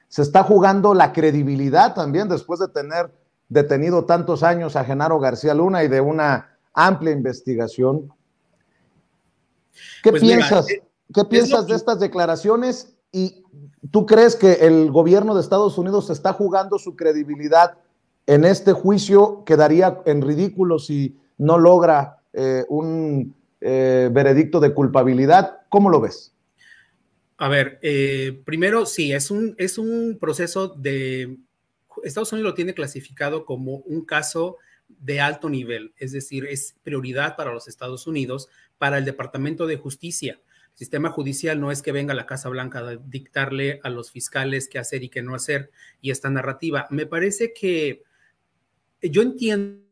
S1: se está jugando la credibilidad también después de tener detenido tantos años a Genaro García Luna y de una amplia investigación. ¿Qué piensas? ¿Qué piensas de estas declaraciones? ¿Y tú crees que el gobierno de Estados Unidos está jugando su credibilidad en este juicio? Quedaría en ridículo si no logra un veredicto de culpabilidad. ¿Cómo lo ves?
S4: A ver, primero sí, es un proceso de... Estados Unidos lo tiene clasificado como un caso de alto nivel, es decir, es prioridad para los Estados Unidos, para el Departamento de Justicia. El sistema judicial no es que venga a la Casa Blanca a dictarle a los fiscales qué hacer y qué no hacer, y esta narrativa. Me parece que yo entiendo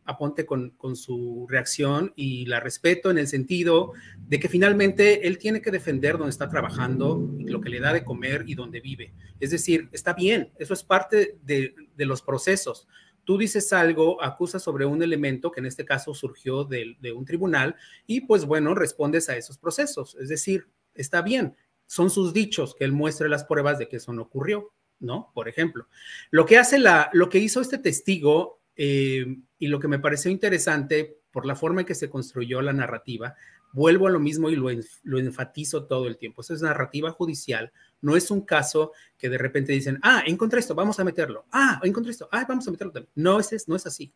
S4: Aponte con su reacción y la respeto en el sentido de que finalmente él tiene que defender donde está trabajando, lo que le da de comer y donde vive. Es decir, está bien, eso es parte de los procesos. Tú dices algo, acusas sobre un elemento que en este caso surgió de un tribunal y pues bueno, respondes a esos procesos. Es decir, está bien, son sus dichos, que él muestre las pruebas de que eso no ocurrió, ¿no? Por ejemplo, lo que hizo este testigo y lo que me pareció interesante por la forma en que se construyó la narrativa, vuelvo a lo mismo y lo enfatizo todo el tiempo. Eso es narrativa judicial, no es un caso que de repente dicen, encontré esto, vamos a meterlo, encontré esto, vamos a meterlo también. No es así.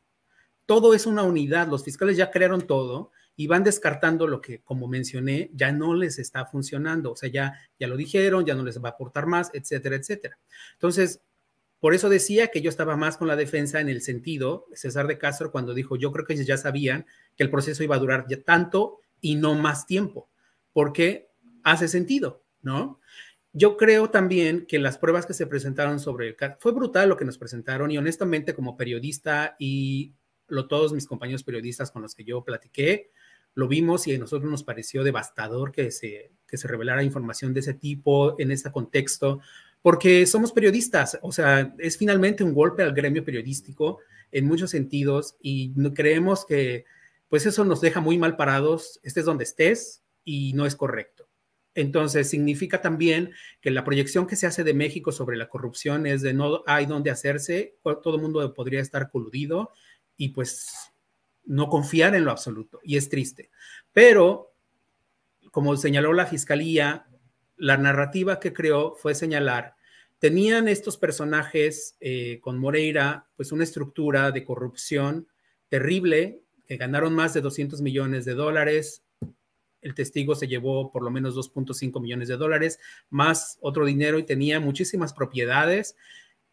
S4: Todo es una unidad, los fiscales ya crearon todo y van descartando lo que, como mencioné, ya no les está funcionando, o sea, ya lo dijeron, ya no les va a aportar más, etcétera, etcétera. Entonces, por eso decía que yo estaba más con la defensa en el sentido, César de Castro, cuando dijo, yo creo que ellos ya sabían que el proceso iba a durar ya tanto y no más tiempo, porque hace sentido, ¿no? Yo creo también que las pruebas que se presentaron sobre el caso, fue brutal lo que nos presentaron y honestamente como periodista y todos mis compañeros periodistas con los que yo platiqué, lo vimos y a nosotros nos pareció devastador que se revelara información de ese tipo en este contexto, porque somos periodistas, o sea, es finalmente un golpe al gremio periodístico en muchos sentidos y creemos que pues eso nos deja muy mal parados, estés donde estés y no es correcto. Entonces significa también que la proyección que se hace de México sobre la corrupción es de no hay dónde hacerse, todo el mundo podría estar coludido y pues no confiar en lo absoluto y es triste. Pero como señaló la fiscalía, la narrativa que creó fue señalar, tenían estos personajes con Moreira, pues una estructura de corrupción terrible, que ganaron más de 200 millones de dólares, el testigo se llevó por lo menos 2.5 millones de dólares, más otro dinero y tenía muchísimas propiedades,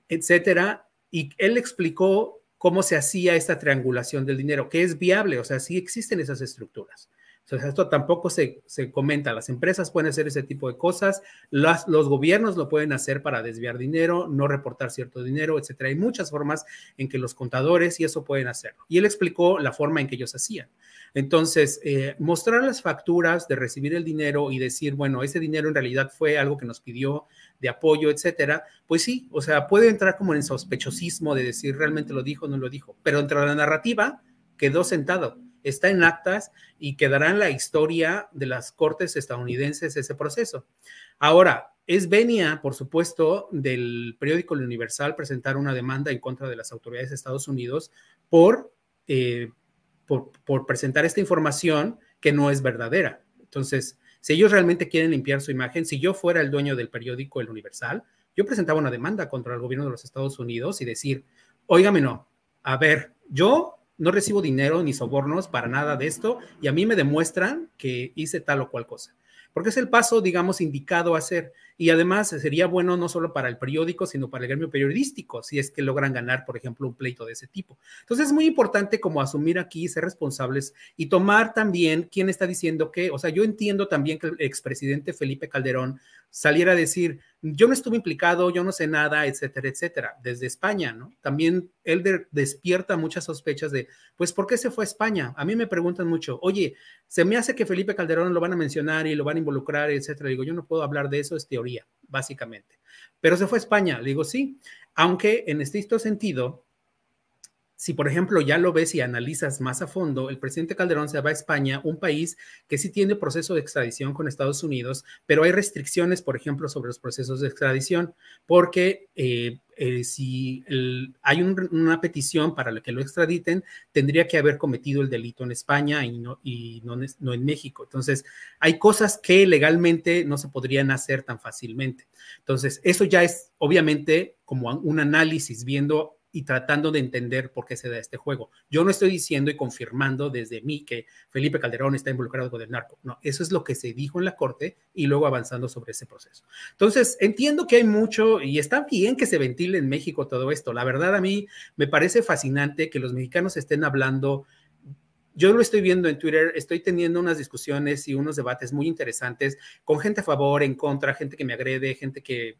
S4: etcétera. Y él explicó cómo se hacía esta triangulación del dinero, que es viable, o sea, sí existen esas estructuras. Entonces, esto tampoco se comenta. Las empresas pueden hacer ese tipo de cosas, los gobiernos lo pueden hacer para desviar dinero, no reportar cierto dinero, etcétera. Hay muchas formas en que los contadores y eso pueden hacerlo. Y él explicó la forma en que ellos hacían. Entonces, mostrar las facturas de recibir el dinero y decir, bueno, ese dinero en realidad fue algo que nos pidió de apoyo, etcétera, pues sí, o sea, puede entrar como en sospechosismo de decir realmente lo dijo o no lo dijo, pero entre la narrativa quedó sentado, está en actas y quedará en la historia de las cortes estadounidenses ese proceso. Ahora, es venia, por supuesto, del periódico El Universal presentar una demanda en contra de las autoridades de Estados Unidos por presentar esta información que no es verdadera. Entonces, si ellos realmente quieren limpiar su imagen, si yo fuera el dueño del periódico El Universal, yo presentaba una demanda contra el gobierno de los Estados Unidos y decir, óigame, no, a ver, yo no recibo dinero ni sobornos para nada de esto y a mí me demuestran que hice tal o cual cosa. Porque es el paso, digamos, indicado a hacer. Y además sería bueno no solo para el periódico, sino para el gremio periodístico, si es que logran ganar, por ejemplo, un pleito de ese tipo. Entonces es muy importante como asumir aquí, ser responsables y tomar también quién está diciendo qué. O sea, yo entiendo también que el expresidente Felipe Calderón saliera a decir, yo no estuve implicado, yo no sé nada, etcétera, etcétera, desde España, ¿no? También él despierta muchas sospechas de, pues, ¿por qué se fue a España? A mí me preguntan mucho, oye, se me hace que Felipe Calderón lo van a mencionar y lo van a involucrar, etcétera. Le digo, yo no puedo hablar de eso, es teoría, básicamente. Pero se fue a España, le digo, sí, aunque en estricto sentido, si, por ejemplo, ya lo ves y analizas más a fondo, el presidente Calderón se va a España, un país que sí tiene proceso de extradición con Estados Unidos, pero hay restricciones, por ejemplo, sobre los procesos de extradición, porque si hay una petición para que lo extraditen, tendría que haber cometido el delito en España y no en México. Entonces, hay cosas que legalmente no se podrían hacer tan fácilmente. Entonces, eso ya es obviamente como un análisis viendo y tratando de entender por qué se da este juego. Yo no estoy diciendo y confirmando desde mí que Felipe Calderón está involucrado con el narco. No, eso es lo que se dijo en la corte y luego avanzando sobre ese proceso. Entonces, entiendo que hay mucho y está bien que se ventile en México todo esto. La verdad, a mí me parece fascinante que los mexicanos estén hablando. Yo lo estoy viendo en Twitter, estoy teniendo unas discusiones y unos debates muy interesantes con gente a favor, en contra, gente que me agrede, gente que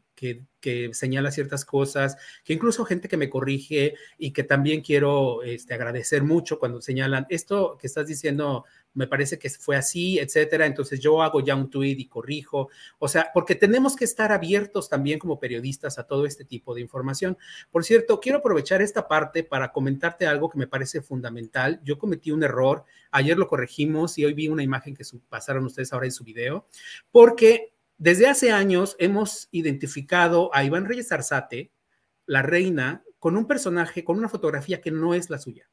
S4: señala ciertas cosas, que incluso gente que me corrige y que también quiero agradecer mucho cuando señalan esto que estás diciendo, me parece que fue así, etcétera. Entonces yo hago ya un tweet y corrijo. O sea, porque tenemos que estar abiertos también como periodistas a todo este tipo de información. Por cierto, quiero aprovechar esta parte para comentarte algo que me parece fundamental. Yo cometí un error, ayer lo corregimos y hoy vi una imagen que pasaron ustedes ahora en su video, porque desde hace años hemos identificado a Iván Reyes Arzate, la reina, con un personaje, con una fotografía que no es la suya.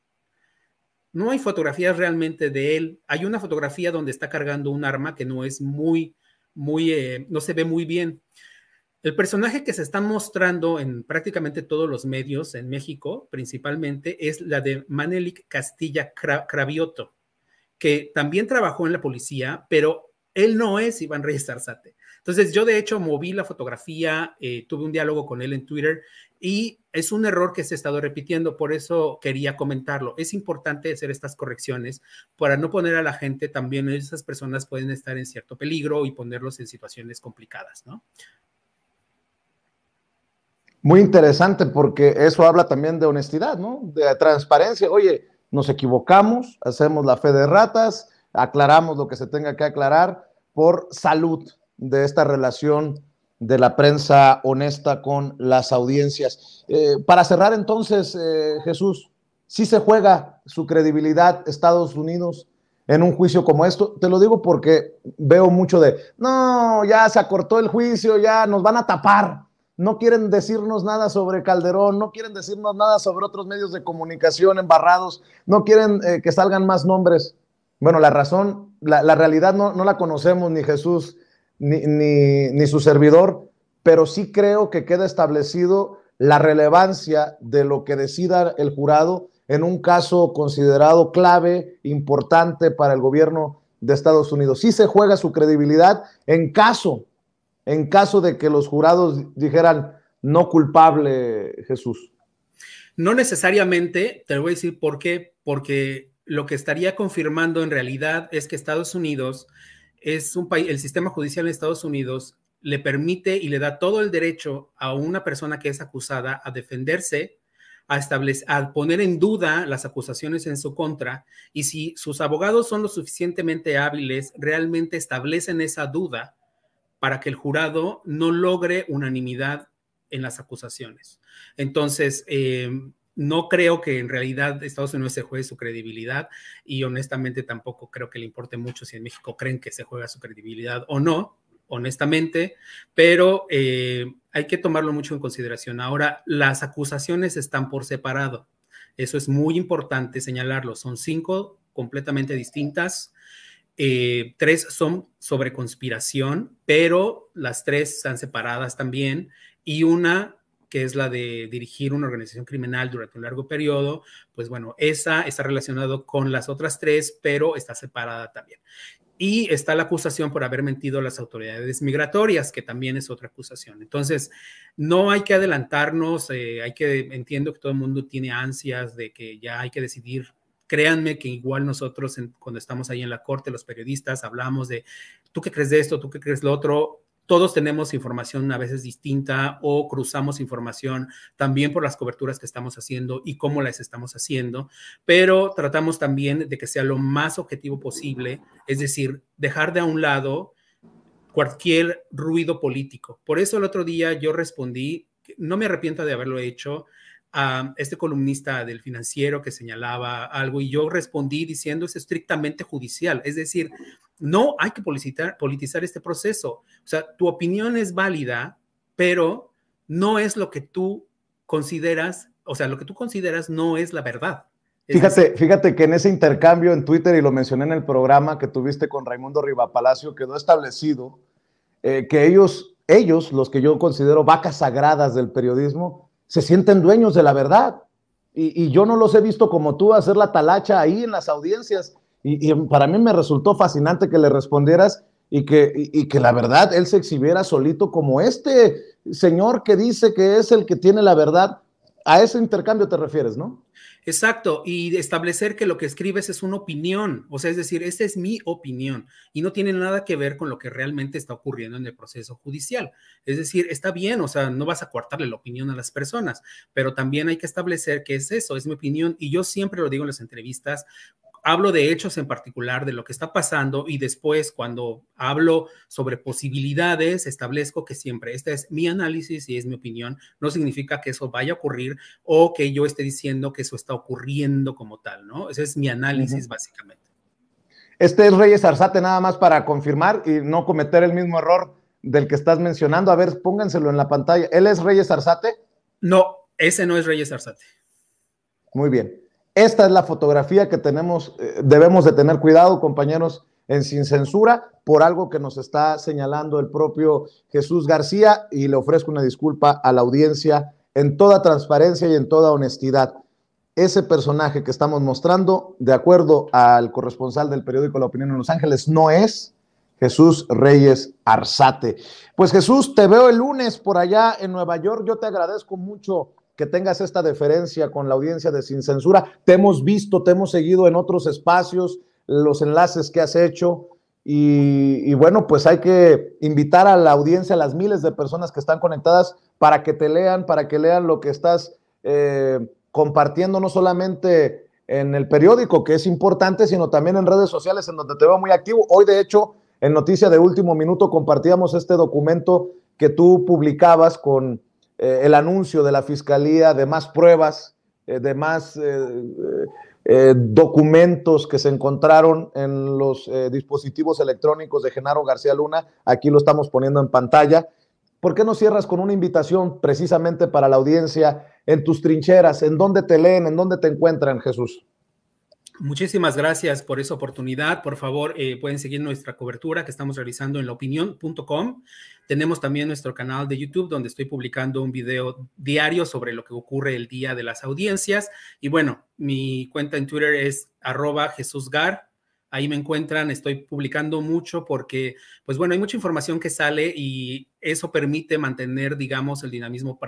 S4: No hay fotografías realmente de él. Hay una fotografía donde está cargando un arma que no es no se ve muy bien. El personaje que se está mostrando en prácticamente todos los medios en México, principalmente, es la de Manelik Castilla Cravioto, que también trabajó en la policía, pero él no es Iván Reyes Arzate. Entonces, yo de hecho moví la fotografía, tuve un diálogo con él en Twitter y es un error que se ha estado repitiendo, por eso quería comentarlo. Es importante hacer estas correcciones para no poner a la gente, también esas personas pueden estar en cierto peligro y ponerlos en situaciones complicadas, ¿no?
S1: Muy interesante porque eso habla también de honestidad, ¿no? De transparencia. Oye, nos equivocamos, hacemos la fe de ratas, aclaramos lo que se tenga que aclarar por salud de esta relación de la prensa honesta con las audiencias. Para cerrar entonces, Jesús, ¿sí se juega su credibilidad Estados Unidos en un juicio como esto? Te lo digo porque veo mucho de, no, ya se acortó el juicio, ya nos van a tapar. No quieren decirnos nada sobre Calderón, no quieren decirnos nada sobre otros medios de comunicación embarrados, no quieren que salgan más nombres. Bueno, la razón la realidad no la conocemos ni Jesús ni su servidor, pero sí creo que queda establecido la relevancia de lo que decida el jurado en un caso considerado clave, importante para el gobierno de Estados Unidos. Sí se juega su credibilidad en caso de que los jurados dijeran no culpable, Jesús.
S4: No necesariamente, te lo voy a decir por qué, porque lo que estaría confirmando en realidad es que Estados Unidos es un país, el sistema judicial de Estados Unidos le permite y le da todo el derecho a una persona que es acusada a defenderse, a poner en duda las acusaciones en su contra, y si sus abogados son lo suficientemente hábiles, realmente establecen esa duda para que el jurado no logre unanimidad en las acusaciones. Entonces, no creo que en realidad Estados Unidos se juegue su credibilidad, y honestamente tampoco creo que le importe mucho si en México creen que se juega su credibilidad o no, honestamente, pero hay que tomarlo mucho en consideración. Ahora, las acusaciones están por separado. Eso es muy importante señalarlo. Son 5 completamente distintas. 3 son sobre conspiración, pero las 3 están separadas también, y una que es la de dirigir una organización criminal durante un largo periodo, pues bueno, esa está relacionada con las otras 3, pero está separada también. Y está la acusación por haber mentido a las autoridades migratorias, que también es otra acusación. Entonces, no hay que adelantarnos, entiendo que todo el mundo tiene ansias de que ya hay que decidir. Créanme que igual nosotros cuando estamos ahí en la corte, los periodistas, hablamos de, ¿tú qué crees de esto? ¿Tú qué crees de lo otro? Todos tenemos información a veces distinta, o cruzamos información también por las coberturas que estamos haciendo y cómo las estamos haciendo, pero tratamos también de que sea lo más objetivo posible, es decir, dejar de a un lado cualquier ruido político. Por eso el otro día yo respondí, no me arrepiento de haberlo hecho, a este columnista del Financiero que señalaba algo, y yo respondí diciendo es estrictamente judicial, es decir, no hay que politizar este proceso. O sea, tu opinión es válida, pero no es lo que tú consideras, o sea, lo que tú consideras no es la verdad.
S1: Fíjate que en ese intercambio en Twitter, y lo mencioné en el programa que tuviste con Raimundo Rivapalacio, quedó establecido que ellos, los que yo considero vacas sagradas del periodismo, se sienten dueños de la verdad. Y yo no los he visto como tú hacer la talacha ahí en las audiencias. Y para mí me resultó fascinante que le respondieras y que la verdad él se exhibiera solito como este señor que dice que es el que tiene la verdad. A ese intercambio te refieres, ¿no?
S4: Exacto, y establecer que lo que escribes es una opinión, o sea, es decir, esta es mi opinión y no tiene nada que ver con lo que realmente está ocurriendo en el proceso judicial. Es decir, está bien, o sea, no vas a coartarle la opinión a las personas, pero también hay que establecer que es eso, es mi opinión, y yo siempre lo digo en las entrevistas. Hablo de hechos en particular, de lo que está pasando, y después cuando hablo sobre posibilidades, establezco que siempre este es mi análisis y es mi opinión. No significa que eso vaya a ocurrir o que yo esté diciendo que eso está ocurriendo como tal, ¿no? Ese es mi análisis básicamente.
S1: Este es Reyes Arzate, nada más para confirmar y no cometer el mismo error del que estás mencionando. A ver, pónganselo en la pantalla. ¿Él es Reyes Arzate?
S4: No, ese no es Reyes Arzate.
S1: Muy bien. Esta es la fotografía que debemos de tener cuidado, compañeros, en Sin Censura, por algo que nos está señalando el propio Jesús García, y le ofrezco una disculpa a la audiencia en toda transparencia y en toda honestidad. Ese personaje que estamos mostrando, de acuerdo al corresponsal del periódico La Opinión en Los Ángeles, no es Jesús Reyes Arzate. Pues Jesús, te veo el lunes por allá en Nueva York. Yo te agradezco mucho que tengas esta deferencia con la audiencia de Sin Censura. Te hemos visto, te hemos seguido en otros espacios, los enlaces que has hecho, y bueno, pues hay que invitar a la audiencia, a las miles de personas que están conectadas, para que te lean, para que lean lo que estás compartiendo, no solamente en el periódico, que es importante, sino también en redes sociales, en donde te veo muy activo. Hoy, de hecho, en Noticia de Último Minuto compartíamos este documento que tú publicabas con el anuncio de la Fiscalía de más pruebas, de más documentos que se encontraron en los dispositivos electrónicos de Genaro García Luna. Aquí lo estamos poniendo en pantalla. ¿Por qué no cierras con una invitación precisamente para la audiencia en tus trincheras? ¿En dónde te leen? ¿En dónde te encuentran, Jesús?
S4: Muchísimas gracias por esa oportunidad. Por favor, pueden seguir nuestra cobertura que estamos realizando en laopinion.com. Tenemos también nuestro canal de YouTube donde estoy publicando un video diario sobre lo que ocurre el día de las audiencias. Y bueno, mi cuenta en Twitter es @JesusGar. Ahí me encuentran, estoy publicando mucho porque, pues bueno, hay mucha información que sale y eso permite mantener, digamos, el dinamismo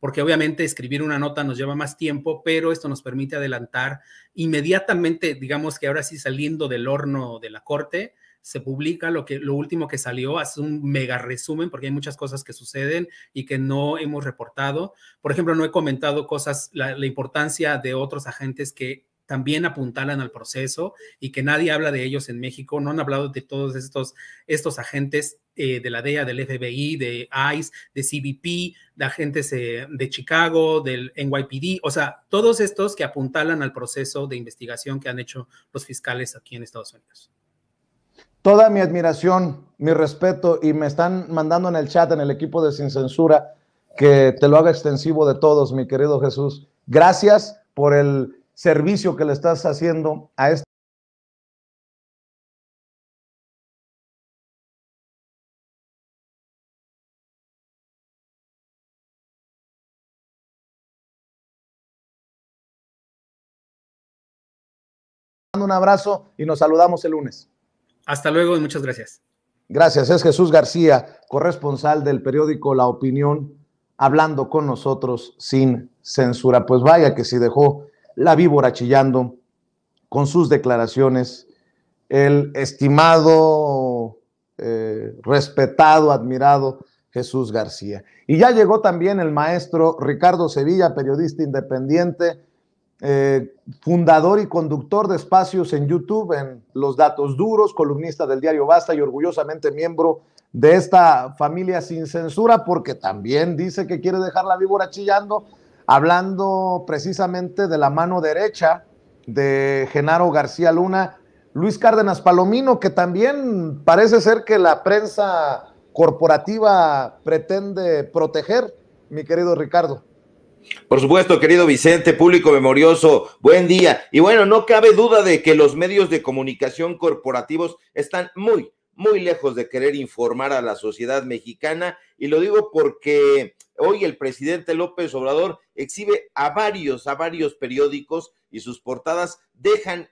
S4: porque obviamente escribir una nota nos lleva más tiempo, pero esto nos permite adelantar inmediatamente, digamos que ahora sí saliendo del horno de la corte, se publica lo último que salió, hace un mega resumen porque hay muchas cosas que suceden y que no hemos reportado. Por ejemplo, no he comentado la importancia de otros agentes que también apuntalan al proceso y que nadie habla de ellos en México. No han hablado de todos estos agentes de la DEA, del FBI, de ICE, de CBP, de agentes de Chicago, del NYPD, o sea, todos estos que apuntalan al proceso de investigación que han hecho los fiscales aquí en Estados Unidos.
S1: Toda mi admiración, mi respeto, y me están mandando en el chat, en el equipo de Sin Censura, que te lo haga extensivo de todos, mi querido Jesús. Gracias por el servicio que le estás haciendo a este. Un abrazo y nos saludamos el lunes.
S4: Hasta luego y muchas gracias.
S1: Gracias, es Jesús García, corresponsal del periódico La Opinión, hablando con nosotros sin censura. Pues vaya que si dejó la víbora chillando con sus declaraciones, el estimado, respetado, admirado Jesús García. Y ya llegó también el maestro Ricardo Sevilla, periodista independiente, fundador y conductor de espacios en YouTube, en Los Datos Duros, columnista del diario Basta y orgullosamente miembro de esta familia sin censura, porque también dice que quiere dejar la víbora chillando, hablando precisamente de la mano derecha de Genaro García Luna, Luis Cárdenas Palomino, que también parece ser que la prensa corporativa pretende proteger, mi querido Ricardo.
S6: Por supuesto, querido Vicente, público memorioso, buen día. Y bueno, no cabe duda de que los medios de comunicación corporativos están muy lejos de querer informar a la sociedad mexicana, y lo digo porque hoy el presidente López Obrador exhibe a varios periódicos y sus portadas dejan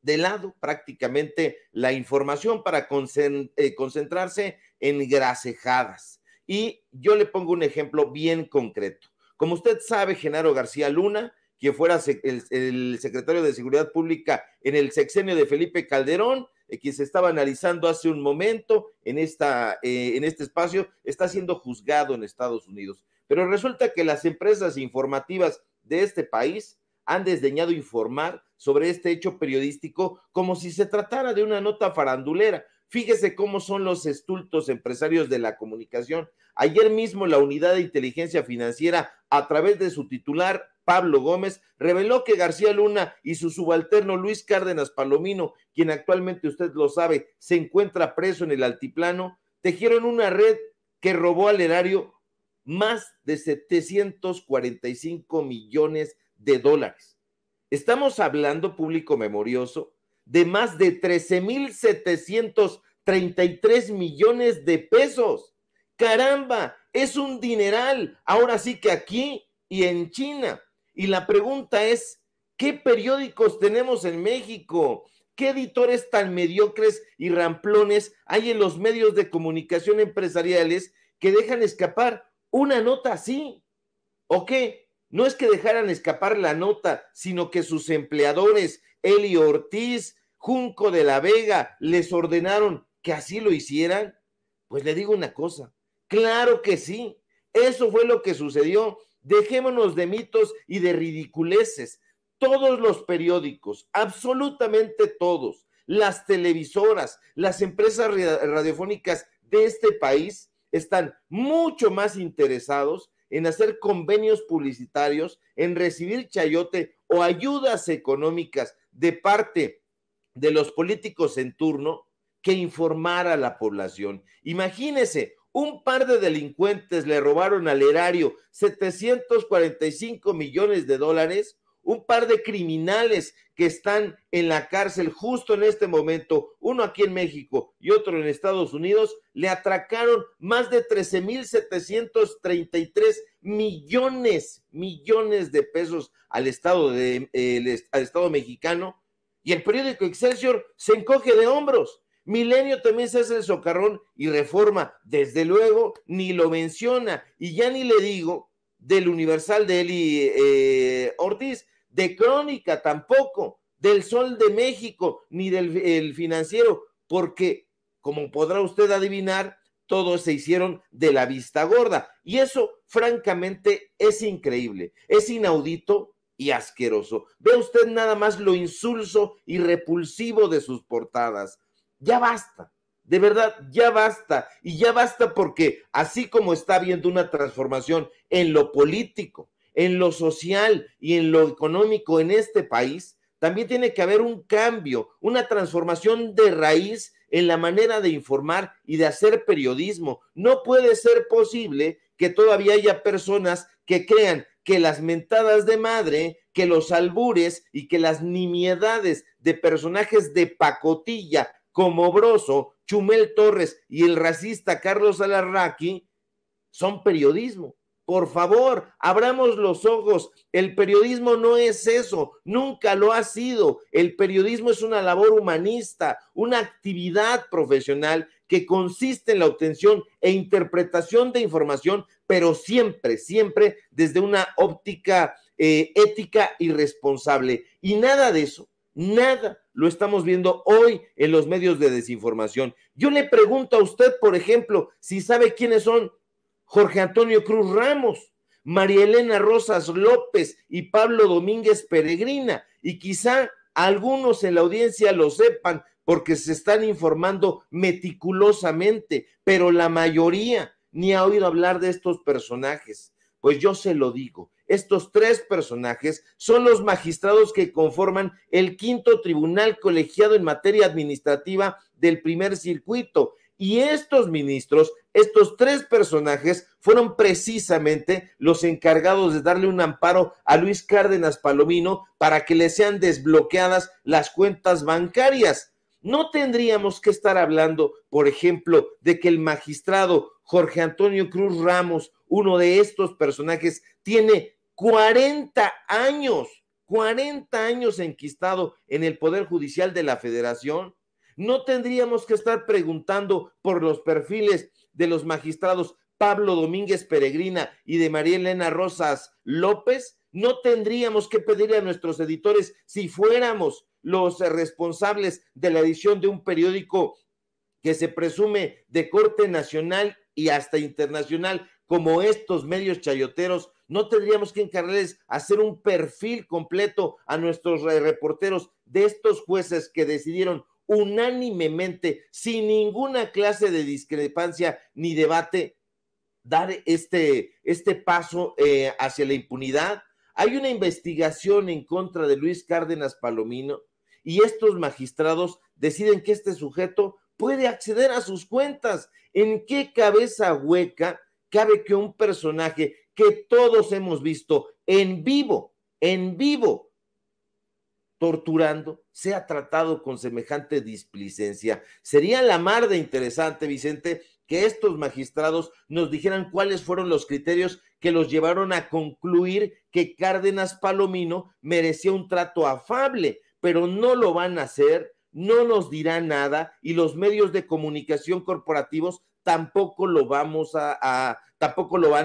S6: de lado prácticamente la información para concentrarse en gracejadas. Y yo le pongo un ejemplo bien concreto. Como usted sabe, Genaro García Luna, quien fuera el secretario de Seguridad Pública en el sexenio de Felipe Calderón, quien se estaba analizando hace un momento en este espacio, está siendo juzgado en Estados Unidos. Pero resulta que las empresas informativas de este país han desdeñado informar sobre este hecho periodístico como si se tratara de una nota farandulera. Fíjese cómo son los estultos empresarios de la comunicación. Ayer mismo la Unidad de Inteligencia Financiera, a través de su titular, Pablo Gómez, reveló que García Luna y su subalterno Luis Cárdenas Palomino, quien actualmente, usted lo sabe, se encuentra preso en el altiplano, tejieron una red que robó al erario más de 745 millones de dólares. Estamos hablando, público memorioso, de más de 13,733 millones de pesos. ¡Caramba! Es un dineral. Ahora sí que aquí y en China. Y la pregunta es, ¿qué periódicos tenemos en México? ¿Qué editores tan mediocres y ramplones hay en los medios de comunicación empresariales que dejan escapar una nota así? ¿O qué? No es que dejaran escapar la nota, sino que sus empleadores, Eli Ortiz, Junco de la Vega, les ordenaron que así lo hicieran. Pues le digo una cosa, claro que sí, eso fue lo que sucedió. Dejémonos de mitos y de ridiculeces. Todos los periódicos, absolutamente todos, las televisoras, las empresas radiofónicas de este país están mucho más interesados en hacer convenios publicitarios, en recibir chayote o ayudas económicas de parte de los políticos en turno que informar a la población. Imagínese, un par de delincuentes le robaron al erario 745 millones de dólares, un par de criminales que están en la cárcel justo en este momento, uno aquí en México y otro en Estados Unidos, le atracaron más de 13,733 millones de pesos al Estado mexicano, y el periódico Excelsior se encoge de hombros. Milenio también se hace el socarrón, y Reforma, desde luego, ni lo menciona, y ya ni le digo del Universal de Eli Ortiz, de Crónica tampoco, del Sol de México, ni del Financiero, porque, como podrá usted adivinar, todos se hicieron de la vista gorda, y eso, francamente, es increíble, es inaudito y asqueroso. Ve usted nada más lo insulso y repulsivo de sus portadas. Ya basta, de verdad, ya basta, y ya basta porque así como está habiendo una transformación en lo político, en lo social y en lo económico en este país, también tiene que haber un cambio, una transformación de raíz en la manera de informar y de hacer periodismo. No puede ser posible que todavía haya personas que crean que las mentadas de madre, que los albures y que las nimiedades de personajes de pacotilla como Broso, Chumel Torres y el racista Carlos Alarraqui son periodismo. Por favor, abramos los ojos. El periodismo no es eso, nunca lo ha sido. El periodismo es una labor humanista, una actividad profesional que consiste en la obtención e interpretación de información, pero siempre, siempre desde una óptica ética y responsable. Y nada de eso, nada lo estamos viendo hoy en los medios de desinformación. Yo le pregunto a usted, por ejemplo, si sabe quiénes son Jorge Antonio Cruz Ramos, María Elena Rosas López y Pablo Domínguez Peregrina, y quizá algunos en la audiencia lo sepan porque se están informando meticulosamente, pero la mayoría ni ha oído hablar de estos personajes. Pues yo se lo digo, estos tres personajes son los magistrados que conforman el 5º Tribunal Colegiado en materia administrativa del primer circuito. Y estos ministros, estos tres personajes, fueron precisamente los encargados de darle un amparo a Luis Cárdenas Palomino para que le sean desbloqueadas las cuentas bancarias. No tendríamos que estar hablando, por ejemplo, de que el magistrado Jorge Antonio Cruz Ramos, uno de estos personajes, tiene 40 años enquistado en el Poder Judicial de la Federación. No tendríamos que estar preguntando por los perfiles de los magistrados Pablo Domínguez Peregrina y de María Elena Rosas López. No tendríamos que pedirle a nuestros editores, si fuéramos los responsables de la edición de un periódico que se presume de corte nacional y hasta internacional, como estos medios chayoteros, no tendríamos que encargarles hacer un perfil completo a nuestros reporteros de estos jueces que decidieron unánimemente, sin ninguna clase de discrepancia ni debate, dar este paso hacia la impunidad. Hay una investigación en contra de Luis Cárdenas Palomino y estos magistrados deciden que este sujeto puede acceder a sus cuentas. ¿En qué cabeza hueca cabe que un personaje que todos hemos visto en vivo, torturando, sea tratado con semejante displicencia? Sería la mar de interesante, Vicente, que estos magistrados nos dijeran cuáles fueron los criterios que los llevaron a concluir que Cárdenas Palomino merecía un trato afable, pero no lo van a hacer, no nos dirán nada, y los medios de comunicación corporativos tampoco lo van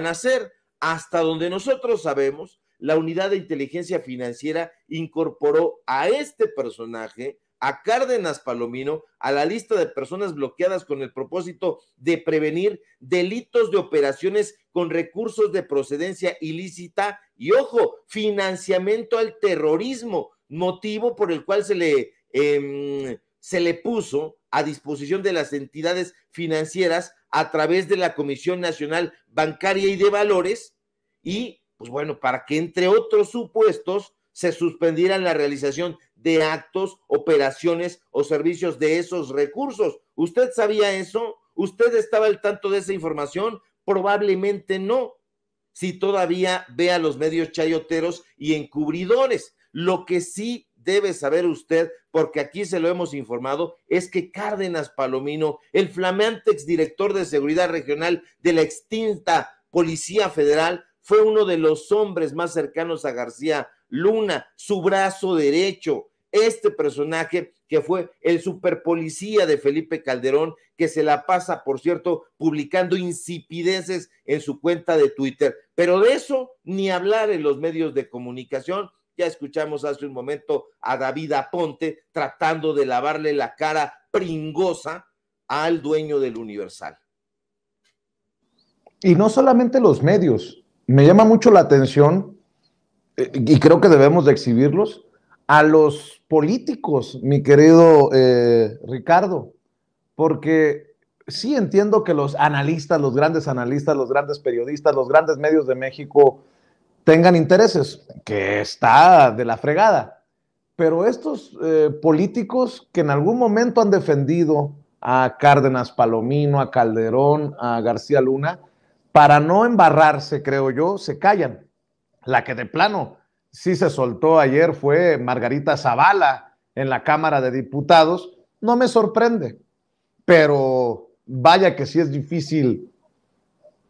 S6: a hacer. Hasta donde nosotros sabemos, la Unidad de Inteligencia Financiera incorporó a este personaje, a Cárdenas Palomino, a la lista de personas bloqueadas con el propósito de prevenir delitos de operaciones con recursos de procedencia ilícita y, ojo, financiamiento al terrorismo, motivo por el cual se le puso a disposición de las entidades financieras a través de la Comisión Nacional Bancaria y de Valores, y pues bueno, para que entre otros supuestos se suspendiera la realización de actos, operaciones o servicios de esos recursos. ¿Usted sabía eso? ¿Usted estaba al tanto de esa información? Probablemente no. si todavía ve a los medios chayoteros y encubridores. Lo que sí debe saber usted, porque aquí se lo hemos informado, es que Cárdenas Palomino, el flamante exdirector de Seguridad Regional de la extinta Policía Federal, fue uno de los hombres más cercanos a García Luna, su brazo derecho. Este personaje que fue el superpolicía de Felipe Calderón, que se la pasa, por cierto, publicando insipideces en su cuenta de Twitter. Pero de eso ni hablar en los medios de comunicación. Ya escuchamos hace un momento a David Aponte tratando de lavarle la cara pringosa al dueño del Universal.
S1: Y no solamente los medios, me llama mucho la atención, y creo que debemos de exhibirlos, a los políticos, mi querido Ricardo, porque sí entiendo que los analistas, los grandes periodistas, los grandes medios de México tengan intereses, que está de la fregada, pero estos políticos que en algún momento han defendido a Cárdenas Palomino, a Calderón, a García Luna, para no embarrarse, creo yo, se callan. La que de plano sí se soltó ayer fue Margarita Zavala en la Cámara de Diputados. No me sorprende, pero vaya que sí es difícil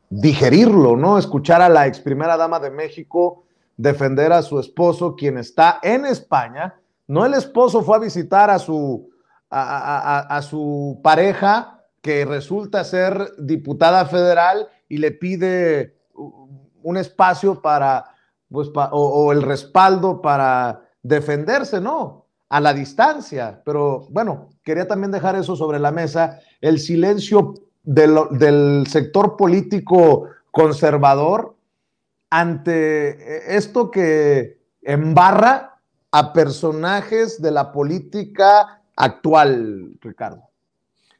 S1: digerirlo, ¿no? Escuchar a la ex primera dama de México defender a su esposo, quien está en España. No, el esposo fue a visitar a su pareja, que resulta ser diputada federal, y le pide un espacio para, pues, o el respaldo para defenderse, ¿no? A la distancia. Pero bueno, quería también dejar eso sobre la mesa, el silencio del sector político conservador ante esto que embarra a personajes de la política actual, Ricardo.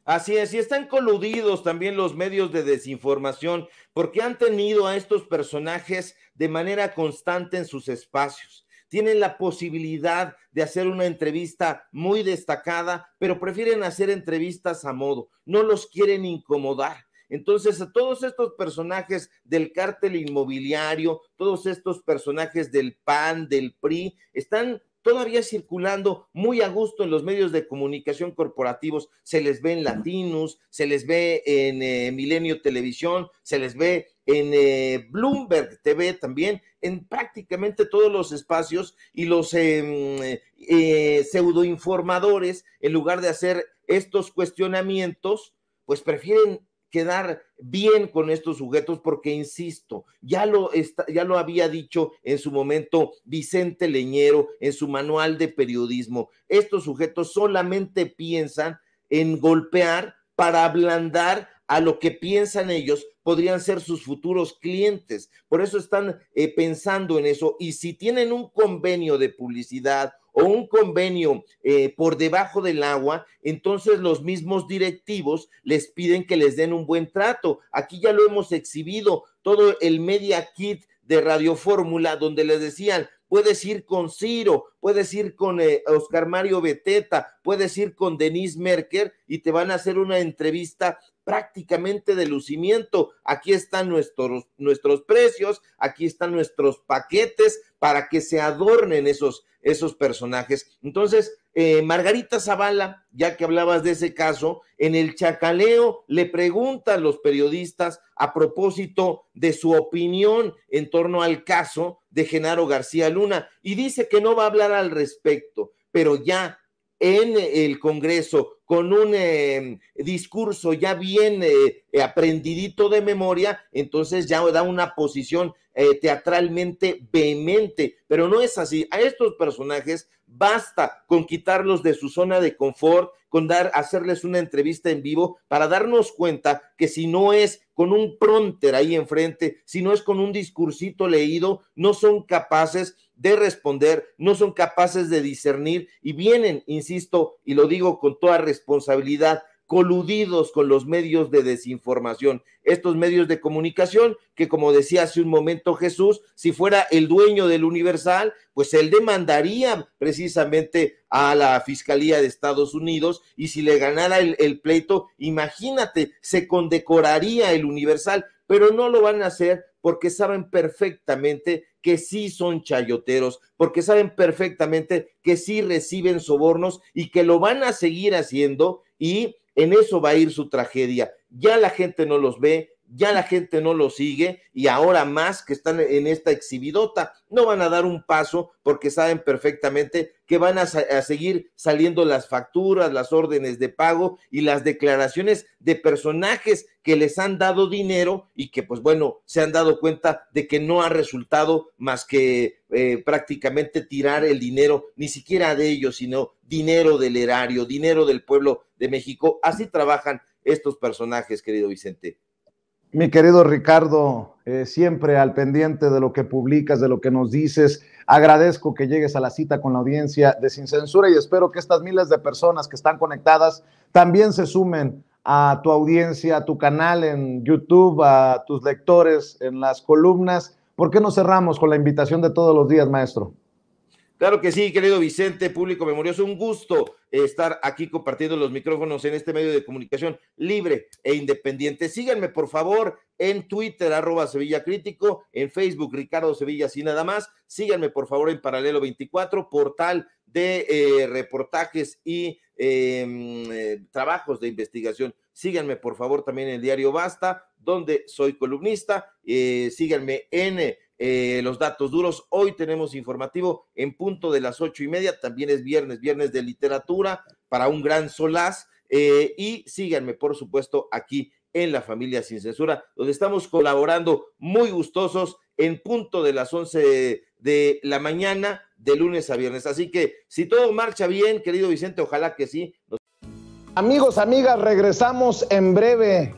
S6: Así es, y están coludidos también los medios de desinformación, porque han tenido a estos personajes de manera constante en sus espacios. Tienen la posibilidad de hacer una entrevista muy destacada, pero prefieren hacer entrevistas a modo, no los quieren incomodar. Entonces, a todos estos personajes del cártel inmobiliario, todos estos personajes del PAN, del PRI, están todavía circulando muy a gusto en los medios de comunicación corporativos. Se les ve en Latinus, se les ve en Milenio Televisión, se les ve en Bloomberg TV también, en prácticamente todos los espacios, y los pseudoinformadores, en lugar de hacer estos cuestionamientos, pues prefieren quedar bien con estos sujetos, porque insisto, ya lo había dicho en su momento Vicente Leñero en su manual de periodismo. Estos sujetos solamente piensan en golpear para ablandar a lo que piensan ellos podrían ser sus futuros clientes. Por eso están pensando en eso, y si tienen un convenio de publicidad o un convenio por debajo del agua, entonces los mismos directivos les piden que les den un buen trato. Aquí ya lo hemos exhibido, todo el Media Kit de Radio Fórmula, donde les decían: puedes ir con Ciro, puedes ir con Oscar Mario Beteta, puedes ir con Denise Merker, y te van a hacer una entrevista prácticamente de lucimiento. Aquí están nuestros precios, aquí están nuestros paquetes, para que se adornen esos personajes. Entonces, Margarita Zavala, ya que hablabas de ese caso, en el chacaleo le preguntan a los periodistas a propósito de su opinión en torno al caso de Genaro García Luna, y dice que no va a hablar al respecto, pero ya en el Congreso, con un discurso ya bien aprendidito de memoria, entonces ya da una posición teatralmente vehemente, pero no es así. A estos personajes basta con quitarlos de su zona de confort, con hacerles una entrevista en vivo, para darnos cuenta que si no es con un prompter ahí enfrente, si no es con un discursito leído, no son capaces de responder, no son capaces de discernir, y vienen, insisto, y lo digo con toda responsabilidad, coludidos con los medios de desinformación. Estos medios de comunicación que, como decía hace un momento Jesús, si fuera el dueño del Universal, pues él demandaría precisamente a la Fiscalía de Estados Unidos, y si le ganara el pleito, imagínate, se condecoraría el Universal. pero no lo van a hacer porque saben perfectamente que sí son chayoteros, porque saben perfectamente que sí reciben sobornos y que lo van a seguir haciendo, y en eso va a ir su tragedia. Ya la gente no los ve, ya la gente no los sigue, y ahora más que están en esta exhibidota, no van a dar un paso porque saben perfectamente que van a seguir saliendo las facturas, las órdenes de pago y las declaraciones de personajes que les han dado dinero y que, pues bueno, se han dado cuenta de que no ha resultado más que prácticamente tirar el dinero, ni siquiera de ellos, sino dinero del erario, dinero del pueblo de México. Así trabajan estos personajes, querido Vicente.
S1: Mi querido Ricardo, siempre al pendiente de lo que publicas, de lo que nos dices. Agradezco que llegues a la cita con la audiencia de Sin Censura y espero que estas miles de personas que están conectadas también se sumen a tu audiencia, a tu canal en YouTube, a tus lectores en las columnas. ¿Por qué no cerramos con la invitación de todos los días, maestro?
S6: Claro que sí, querido Vicente, público memorioso, un gusto estar aquí compartiendo los micrófonos en este medio de comunicación libre e independiente. Síganme, por favor, en Twitter, @SevillaCrítico, en Facebook, Ricardo Sevilla, así nada más. Síganme, por favor, en Paralelo 24, portal de reportajes y trabajos de investigación. Síganme, por favor, también en el diario Basta, donde soy columnista. Síganme en Los Datos Duros. Hoy tenemos informativo en punto de las 8:30, también es viernes de literatura para un gran solaz, y síganme, por supuesto, aquí en La Familia Sin Censura, donde estamos colaborando muy gustosos en punto de las 11 de la mañana, de lunes a viernes. Así que si todo marcha bien, querido Vicente, ojalá que sí.
S1: Amigos, amigas, regresamos en breve,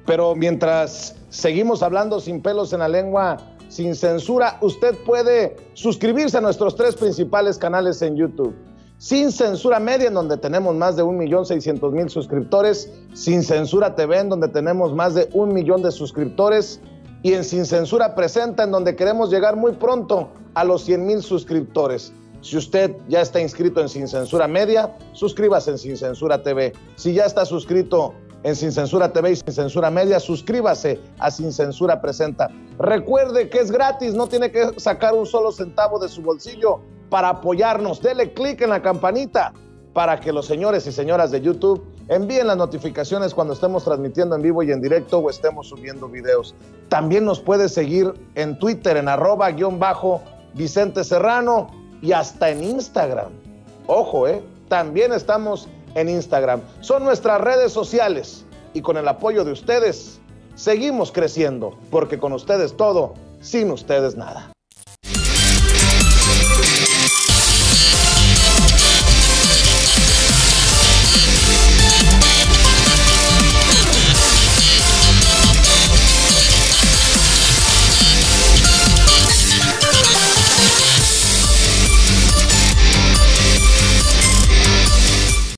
S1: pero mientras seguimos hablando sin pelos en la lengua, sin censura, usted puede suscribirse a nuestros 3 principales canales en YouTube. Sin Censura Media, en donde tenemos más de 1,600,000 suscriptores, Sin Censura TV, en donde tenemos más de 1 millón de suscriptores, y en Sin Censura Presenta, en donde queremos llegar muy pronto a los 100,000 suscriptores. Si usted ya está inscrito en Sin Censura Media, suscríbase en Sin Censura TV. Si ya está suscrito en Sin Censura TV y Sin Censura Media, suscríbase a Sin Censura Presenta. Recuerde que es gratis, no tiene que sacar un solo centavo de su bolsillo para apoyarnos. Dele clic en la campanita para que los señores y señoras de YouTube envíen las notificaciones cuando estemos transmitiendo en vivo y en directo o estemos subiendo videos. También nos puede seguir en Twitter en @_Vicente Serrano y hasta en Instagram. Ojo, también estamos en Instagram. Son nuestras redes sociales y con el apoyo de ustedes seguimos creciendo, porque con ustedes todo, sin ustedes nada.